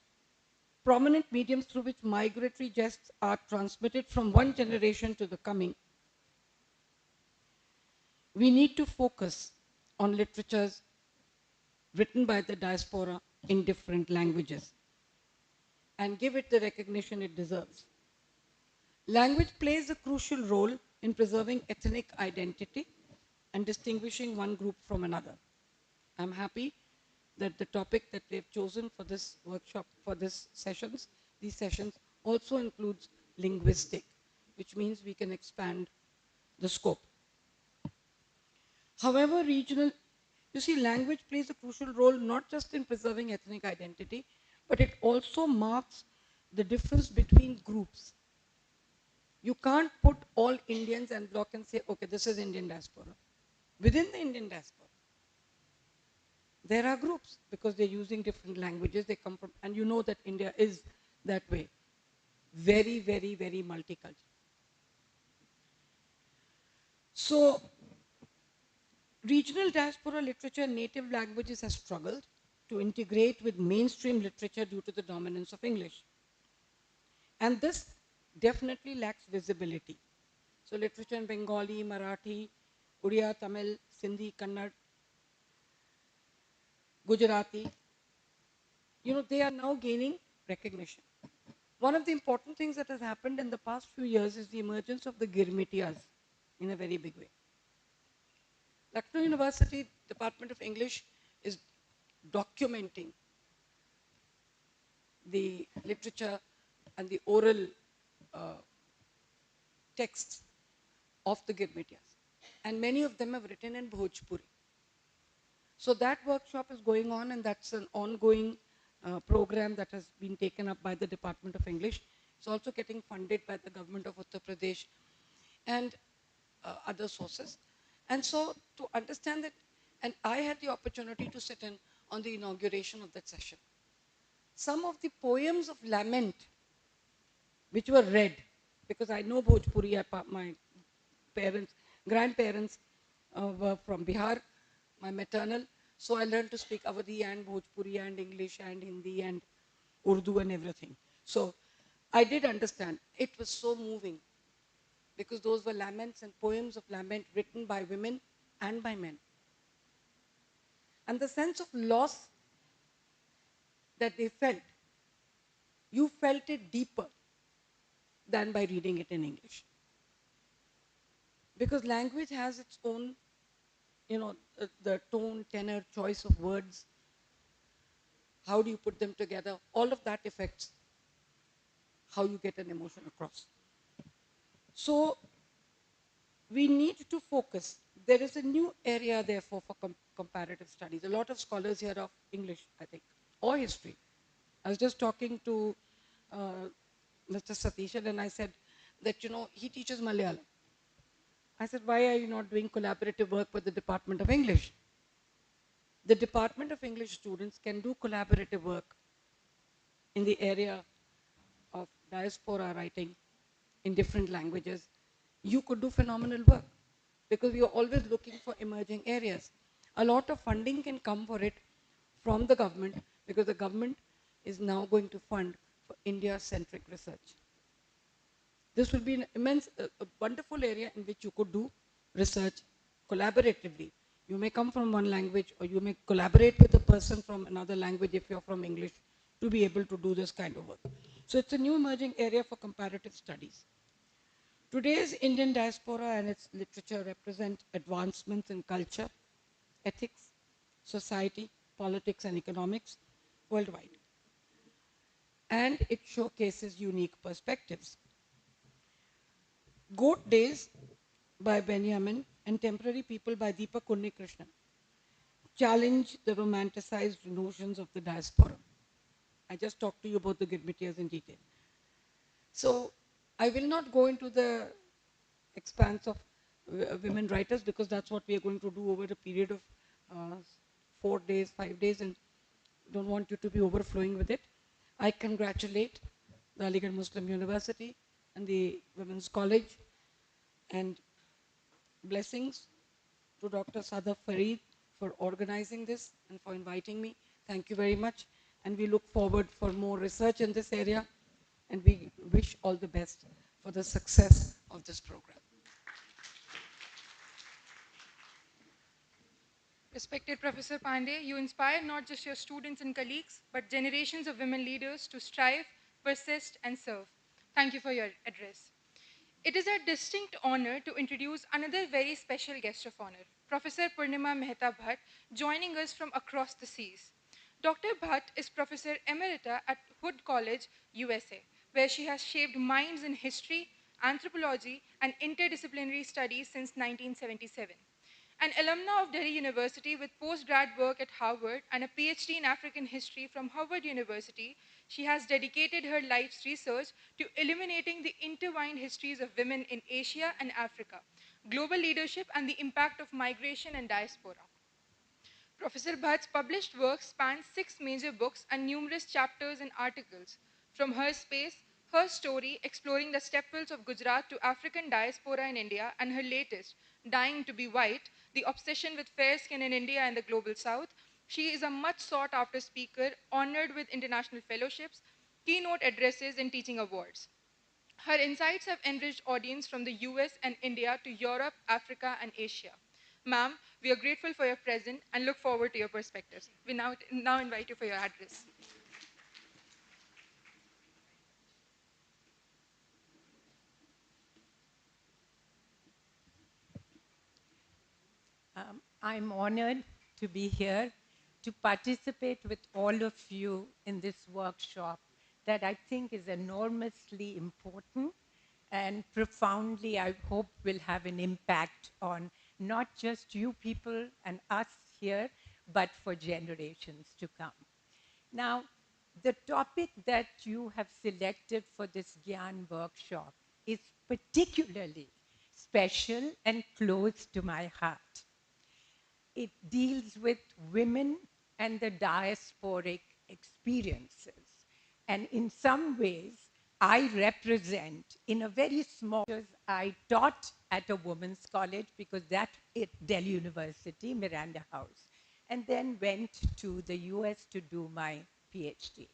prominent mediums through which migratory gests are transmitted from one generation to the coming, we need to focus on literature's written by the diaspora in different languages and give it the recognition it deserves. Language plays a crucial role in preserving ethnic identity and distinguishing one group from another. I'm happy that the topic that they've chosen for this workshop, for these sessions also includes linguistic, which means we can expand the scope. However, you see, language plays a crucial role not just in preserving ethnic identity, but it also marks the difference between groups. You can't put all Indians and block and say, okay, this is Indian diaspora. Within the Indian diaspora, there are groups because they're using different languages, they come from, and you know that India is that way. Very, very, very multicultural. So, regional diaspora literature and native languages have struggled to integrate with mainstream literature due to the dominance of English. And this definitely lacks visibility. So literature in Bengali, Marathi, Uriya, Tamil, Sindhi, Kannada, Gujarati, they are now gaining recognition. One of the important things that has happened in the past few years is the emergence of the Girmitiyas in a very big way. Lucknow University Department of English is documenting the literature and the oral texts of the Girmitiyas. And many of them have written in Bhojpuri. So that workshop is going on, and that's an ongoing program that has been taken up by the Department of English. It's also getting funded by the government of Uttar Pradesh and other sources. And so to understand that, and I had the opportunity to sit in on the inauguration of that session. Some of the poems of lament which were read, because I know Bhojpuri, my grandparents were from Bihar, my maternal, so I learned to speak Awadhi and Bhojpuri and English and Hindi and Urdu and everything. So I did understand. It was so moving because those were laments and poems of lament written by women and by men. And the sense of loss that they felt, you felt it deeper than by reading it in English. Because language has its own, the tone, tenor, choice of words. How do you put them together? All of that affects how you get an emotion across. So we need to focus. There is a new area, therefore, for comparative studies. A lot of scholars here of English, I think, or history. I was just talking to Mr. Satishan, and I said that, he teaches Malayalam. I said, why are you not doing collaborative work with the Department of English? The Department of English students can do collaborative work in the area of diaspora writing in different languages. You could do phenomenal work because we are always looking for emerging areas. A lot of funding can come for it from the government because the government is now going to fund for India-centric research. This will be an immense, a wonderful area in which you could do research collaboratively. You may come from one language or you may collaborate with a person from another language if you're from English to be able to do this kind of work. So it's a new emerging area for comparative studies. Today's Indian diaspora and its literature represent advancements in culture, ethics, society, politics, and economics worldwide. And it showcases unique perspectives. Goat Days by Benjamin and Temporary People by Deepak Unnikrishnan challenge the romanticized notions of the diaspora. I just talked to you about the Girmitiyas in detail. So I will not go into the expanse of women writers because that's what we are going to do over a period of 4 days, 5 days, and don't want you to be overflowing with it. I congratulate the Aligarh Muslim University and the Women's College, and blessings to Dr. Sadaf Fareed for organizing this and for inviting me. Thank you very much, and we look forward for more research in this area, and we wish all the best for the success of this program. Respected Professor Pandey, you inspire not just your students and colleagues, but generations of women leaders to strive, persist, and serve. Thank you for your address. It is our distinct honor to introduce another very special guest of honor, Professor Purnima Mehta Bhatt, joining us from across the seas. Dr. Bhatt is Professor Emerita at Hood College, USA, where she has shaped minds in history, anthropology, and interdisciplinary studies since 1977. An alumna of Delhi University with postgrad work at Harvard and a PhD in African history from Harvard University, she has dedicated her life's research to illuminating the intertwined histories of women in Asia and Africa, global leadership, and the impact of migration and diaspora. Professor Bhatt's published work spans 6 major books and numerous chapters and articles. From Her Space, Her Story, exploring the stepwells of Gujarat to African diaspora in India, and her latest, Dying to be White, the obsession with fair skin in India and the global south, she is a much sought after speaker, honored with international fellowships, keynote addresses, and teaching awards. Her insights have enriched audience from the US and India to Europe, Africa, and Asia. Ma'am, we are grateful for your presence and look forward to your perspectives. We now invite you for your address. I'm honored to be here to participate with all of you in this workshop that I think is enormously important and profoundly, I hope, will have an impact on not just you people and us here, but for generations to come. Now, the topic that you have selected for this GIAN workshop is particularly special and close to my heart. It deals with women and the diasporic experiences. And in some ways, I represent in a very small, I taught at a women's college because that at Delhi University, Miranda House, and then went to the US to do my PhD.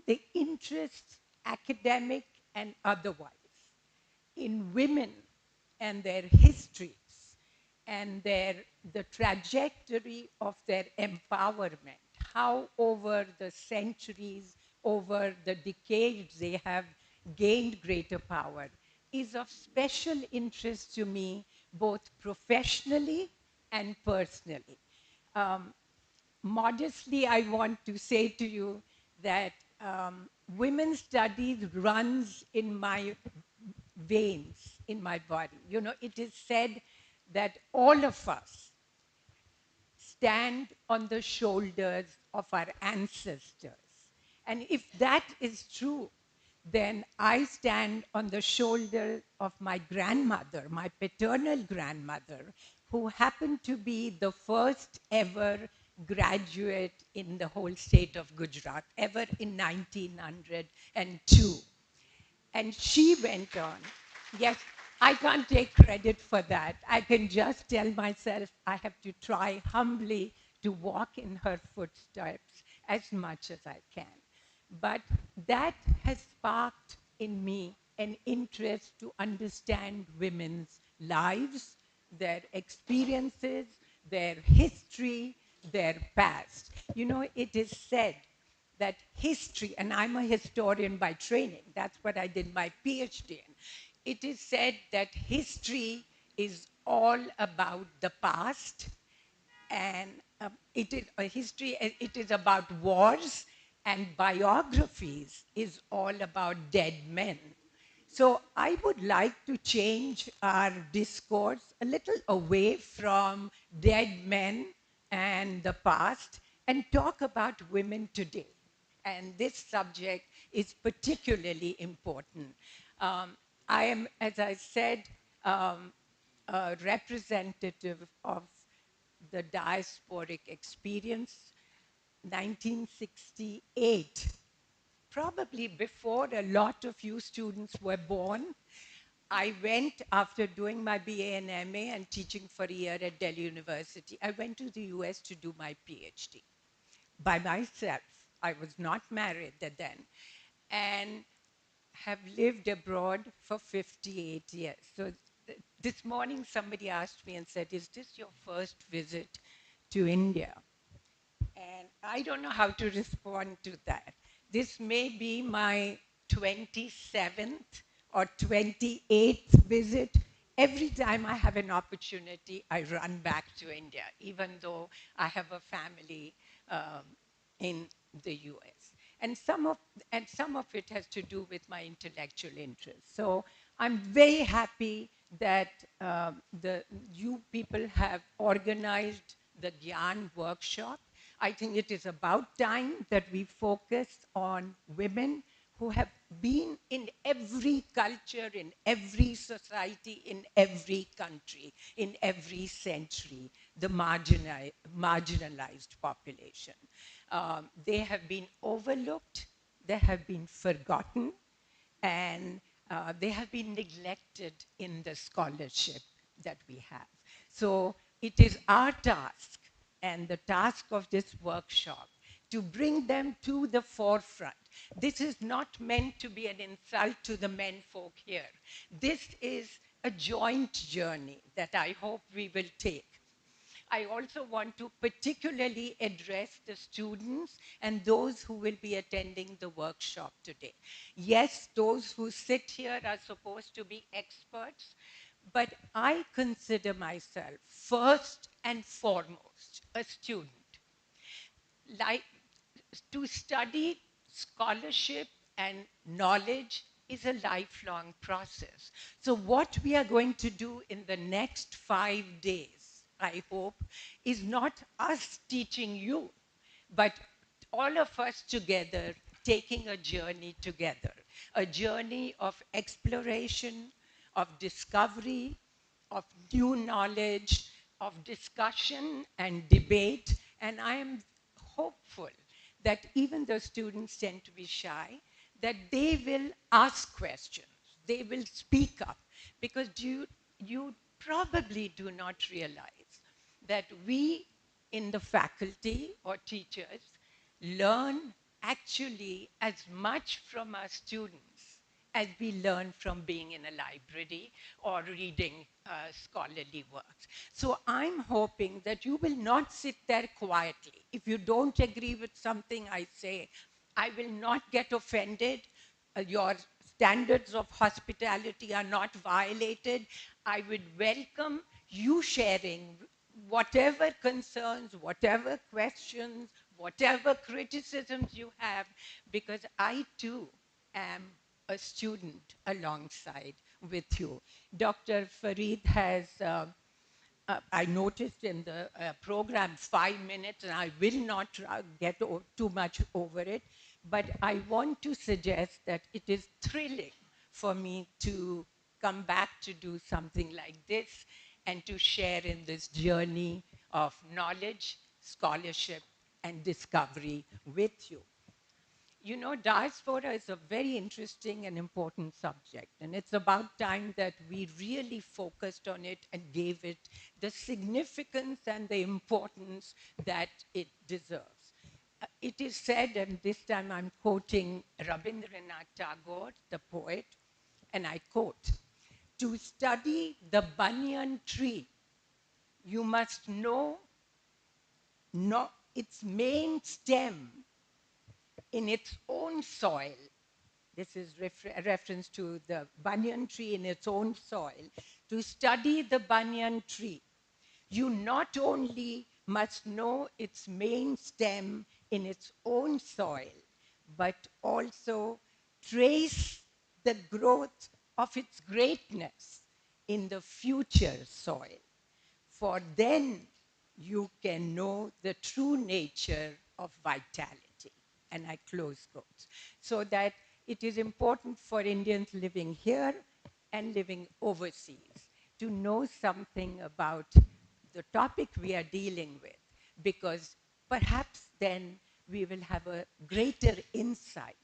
The interest, academic and otherwise, in women and their histories and the trajectory of their empowerment, how over the centuries, over the decades they have gained greater power, is of special interest to me, both professionally and personally. Modestly, I want to say to you that women's studies runs in my veins, in my body. You know, it is said that all of us stand on the shoulders of our ancestors. And if that is true, then I stand on the shoulder of my grandmother, my paternal grandmother, who happened to be the first ever graduate in the whole state of Gujarat, ever in 1902. And she went on. Yes, I can't take credit for that. I can just tell myself I have to try humbly to walk in her footsteps as much as I can. But that has sparked in me an interest to understand women's lives, their experiences, their history, their past. You know, it is said that history, and I'm a historian by training, that's what I did my PhD in. It is said that history is all about the past, and it is a history, it is about wars, and biographies is all about dead men. So I would like to change our discourse a little away from dead men and the past and talk about women today. And this subject is particularly important. I am, as I said, a representative of the diasporic experience, 1968. Probably before a lot of you students were born, I went, after doing my BA and MA and teaching for a year at Delhi University, I went to the US to do my PhD by myself. I was not married then, and have lived abroad for 58 years. So This morning, somebody asked me and said, "Is this your first visit to India?" And I don't know how to respond to that. This may be my 27th or 28th visit. Every time I have an opportunity, I run back to India, even though I have a family in the US. And some of it has to do with my intellectual interests. So I'm very happy that you people have organized the GIAN workshop. I think it is about time that we focus on women who have been in every culture, in every society, in every country, in every century, the marginalized population. They have been overlooked, they have been forgotten, and they have been neglected in the scholarship that we have. So it is our task and the task of this workshop to bring them to the forefront. This is not meant to be an insult to the men folk here. This is a joint journey that I hope we will take. I also want to particularly address the students and those who will be attending the workshop today. Yes, those who sit here are supposed to be experts, but I consider myself first and foremost a student. Like, to study scholarship and knowledge is a lifelong process. So what we are going to do in the next 5 days, I hope, is not us teaching you, but all of us together taking a journey together, a journey of exploration, of discovery, of new knowledge, of discussion and debate. And I am hopeful that even though students tend to be shy, that they will ask questions, they will speak up, because you probably do not realize that we in the faculty or teachers learn actually as much from our students as we learn from being in a library or reading scholarly works. So I'm hoping that you will not sit there quietly. If you don't agree with something I say, I will not get offended. Your standards of hospitality are not violated. I would welcome you sharing whatever concerns, whatever questions, whatever criticisms you have, because I too am a student alongside with you. Dr. Farid has, I noticed in the program 5 minutes, and I will not get too much over it, but I want to suggest that it is thrilling for me to come back to do something like this and to share in this journey of knowledge, scholarship, and discovery with you. You know, diaspora is a very interesting and important subject, and it's about time that we really focused on it and gave it the significance and the importance that it deserves. It is said, and this time I'm quoting Rabindranath Tagore, the poet, and I quote, "To study the banyan tree, you must know its main stem in its own soil." This is a reference to the banyan tree in its own soil. To study the banyan tree, you not only must know its main stem in its own soil, but also trace the growth of its greatness in the future soil. For then you can know the true nature of vitality. And I close quotes. So that it is important for Indians living here and living overseas to know something about the topic we are dealing with, because perhaps then we will have a greater insight,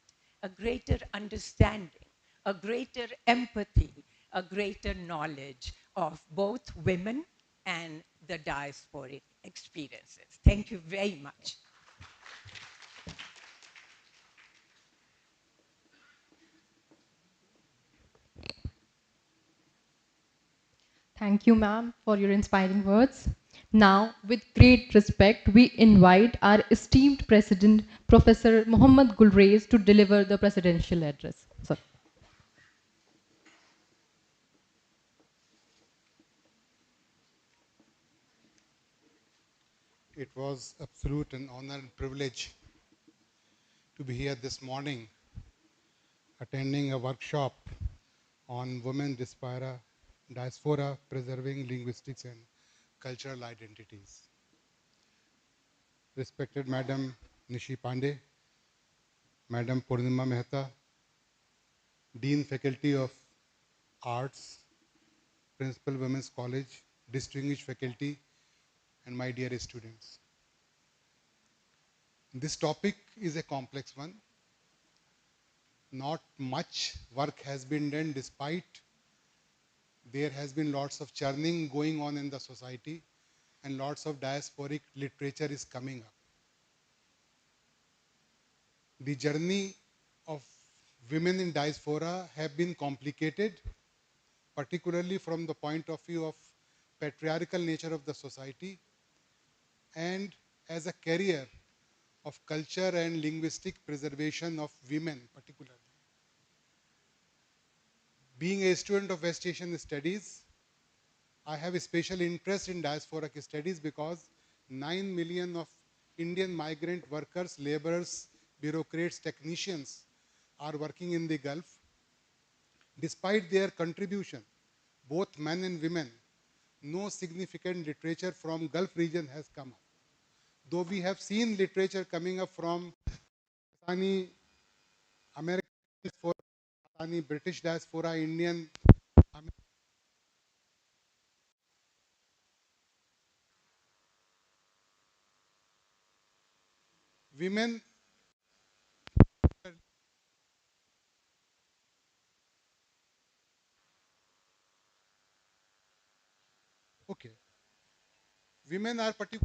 a greater understanding, a greater empathy, a greater knowledge of both women and the diasporic experiences. Thank you very much. Thank you, ma'am, for your inspiring words. Now, with great respect, we invite our esteemed President, Professor Muhammad Gulrez, to deliver the presidential address. Sir. It was absolute an honor and privilege to be here this morning attending a workshop on women diaspora preserving linguistics and cultural identities. Respected Madam Nishi Pandey, Madam Purnima Mehta, Dean Faculty of Arts, Principal Women's College, distinguished faculty, and my dear students. This topic is a complex one. Not much work has been done despite there has been lots of churning going on in the society and lots of diasporic literature is coming up. The journey of women in diaspora have been complicated, particularly from the point of view of patriarchal nature of the society and as a carrier of culture and linguistic preservation of women particularly. Being a student of West Asian studies, I have a special interest in diasporic studies because 9 million of Indian migrant workers, laborers, bureaucrats, technicians are working in the Gulf. Despite their contribution, both men and women, no significant literature from Gulf region has come up. Though we have seen literature coming up from Pakistani, American diaspora, Pakistani, British diaspora, Indian, women. Okay. Women are particularly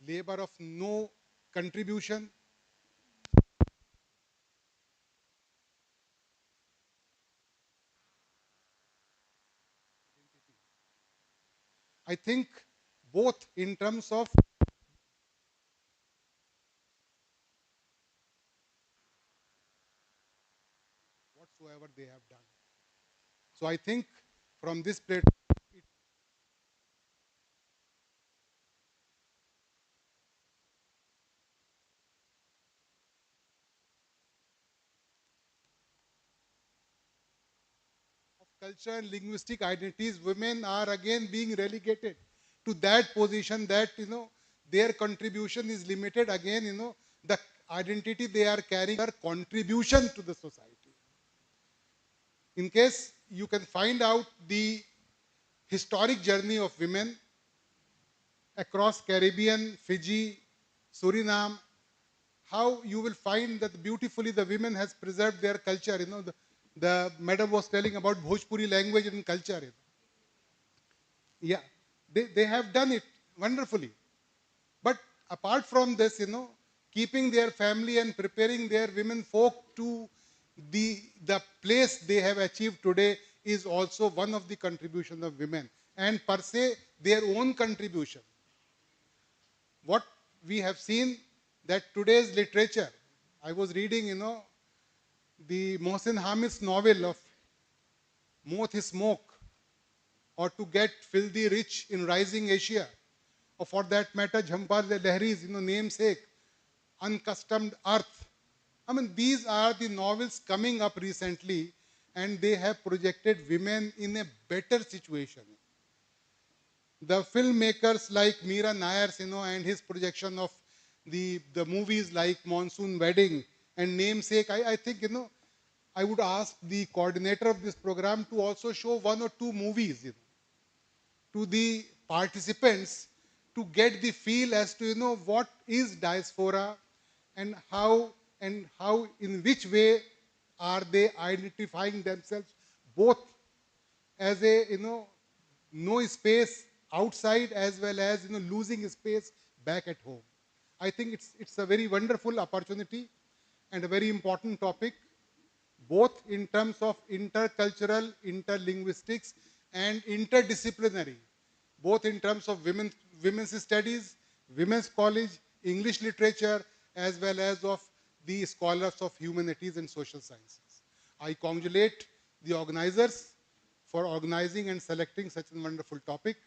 labor of no contribution. I think both in terms of whatsoever they have done. So I think from this platform, of culture and linguistic identities, women are again being relegated to that position that, their contribution is limited again, the identity they are carrying, their contribution to the society. In case you can find out the historic journey of women across Caribbean, Fiji, Suriname, how you will find that beautifully the women has preserved their culture. The madam was telling about Bhojpuri language and culture. Yeah, they have done it wonderfully. But apart from this, keeping their family and preparing their women folk to the place they have achieved today is also one of the contributions of women. And per se, their own contribution. What we have seen that today's literature, I was reading, the Mohsin Hamid's novel of Moth is Smoke, or To Get Filthy Rich in Rising Asia, or for that matter, Jhampar Lahiri's, namesake, Uncustomed Earth. I mean, these are the novels coming up recently, and they have projected women in a better situation. The filmmakers like Meera Nayars, and his projection of the movies like Monsoon Wedding and Namesake, I think, I would ask the coordinator of this program to also show 1 or 2 movies, to the participants to get the feel as to, what is diaspora and how, in which way are they identifying themselves, both as a, no space outside as well as, losing space back at home. I think it's a very wonderful opportunity. and a very important topic, both in terms of intercultural, interlinguistics, and interdisciplinary, both in terms of women's studies, women's college, English literature, as well as of the scholars of humanities and social sciences. I congratulate the organizers for organizing and selecting such a wonderful topic,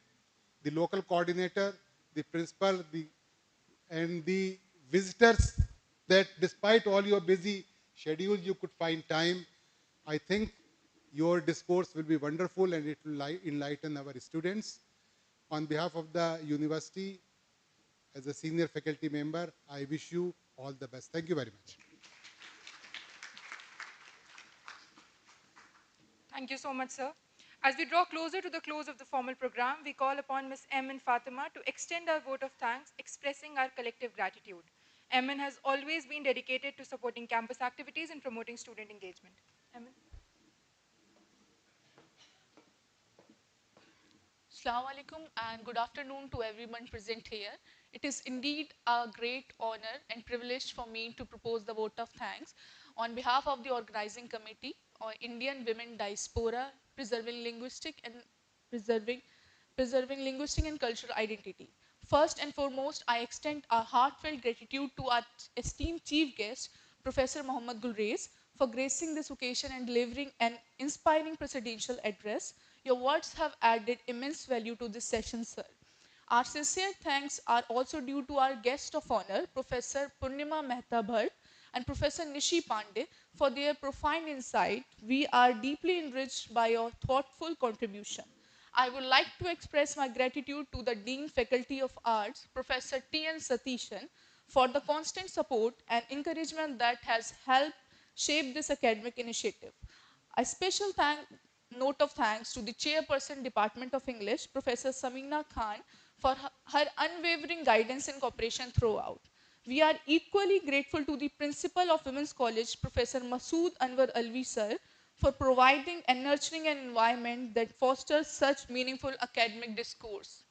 the local coordinator, the principal, and the visitors, that despite all your busy schedule, you could find time. I think your discourse will be wonderful and it will enlighten our students. On behalf of the university, as a senior faculty member, I wish you all the best. Thank you very much. Thank you so much, sir. As we draw closer to the close of the formal program, we call upon Ms. M. and Fatima to extend our vote of thanks, expressing our collective gratitude. MN has always been dedicated to supporting campus activities and promoting student engagement. MN. Assalamu alaikum and good afternoon to everyone present here. It is indeed a great honor and privilege for me to propose the vote of thanks on behalf of the organizing committee on Indian Women Diaspora, preserving linguistic and cultural identity. First and foremost, I extend a heartfelt gratitude to our esteemed chief guest, Professor Mohammad Gulrez, for gracing this occasion and delivering an inspiring presidential address. Your words have added immense value to this session, sir. Our sincere thanks are also due to our guest of honor, Professor Purnima Mehta Bhatt and Professor Nishi Pandey, for their profound insight. We are deeply enriched by your thoughtful contribution. I would like to express my gratitude to the Dean Faculty of Arts, Professor T.N. Satishan, for the constant support and encouragement that has helped shape this academic initiative. A special note of thanks to the Chairperson Department of English, Professor Samina Khan, for her unwavering guidance and cooperation throughout. We are equally grateful to the Principal of Women's College, Professor Masood Anwar Alvi sir, for providing and nurturing an environment that fosters such meaningful academic discourse.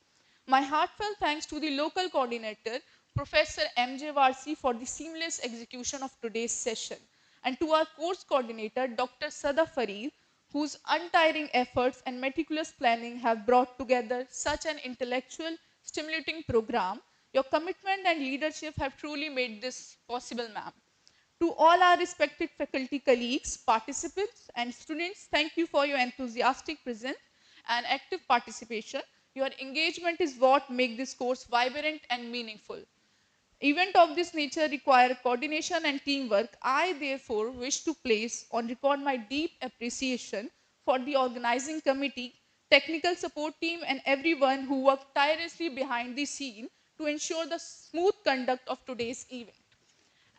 My heartfelt thanks to the local coordinator, Professor M.J. Varsi, for the seamless execution of today's session, and to our course coordinator, Dr. Sada Farid, whose untiring efforts and meticulous planning have brought together such an intellectual, stimulating program. Your commitment and leadership have truly made this possible, ma'am. To all our respected faculty colleagues, participants, and students, thank you for your enthusiastic presence and active participation. Your engagement is what makes this course vibrant and meaningful. Events of this nature require coordination and teamwork. I therefore wish to place on record my deep appreciation for the organizing committee, technical support team, and everyone who worked tirelessly behind the scene to ensure the smooth conduct of today's event.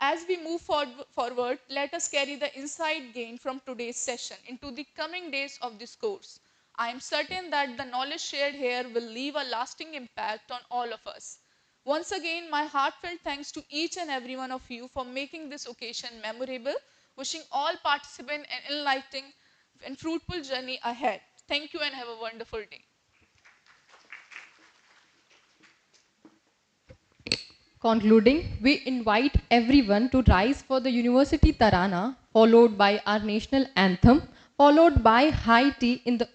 As we move forward, let us carry the insight gained from today's session into the coming days of this course. I am certain that the knowledge shared here will leave a lasting impact on all of us. Once again, my heartfelt thanks to each and every one of you for making this occasion memorable, wishing all participants an enlightening and fruitful journey ahead. Thank you and have a wonderful day. Concluding, we invite everyone to rise for the University Tarana, followed by our national anthem, followed by high tea in the...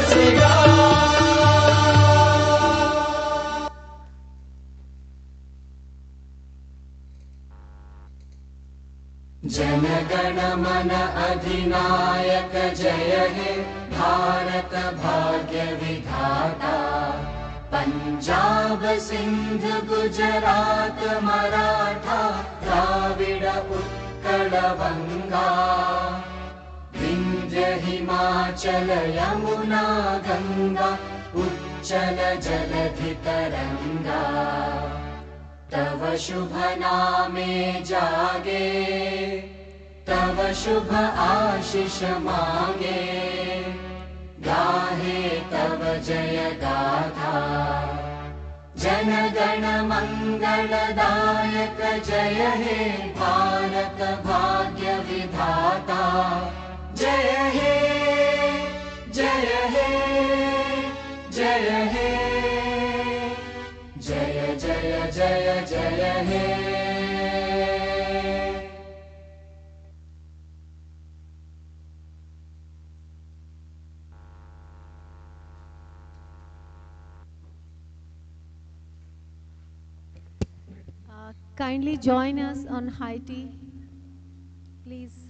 बसेगा। Jana Gana मन अधिनायक जय हे भारत भाग्य विधाता। पंजाब सिंध गुजरात मराठा द्राविड उत्कल बंगा। विंध्य हिमाचल यमुना गंगा उच्चल जलधि तरंगा। तव शुभ नामे जागे तव शुभ आशीष मांगे। गाहे तव जय गाथा जन गण मंगलदायक जय हे भारत भाग्य विधाता। जय हे जय हे जय हे जय जय जय जय हे। Kindly join us on high tea, please.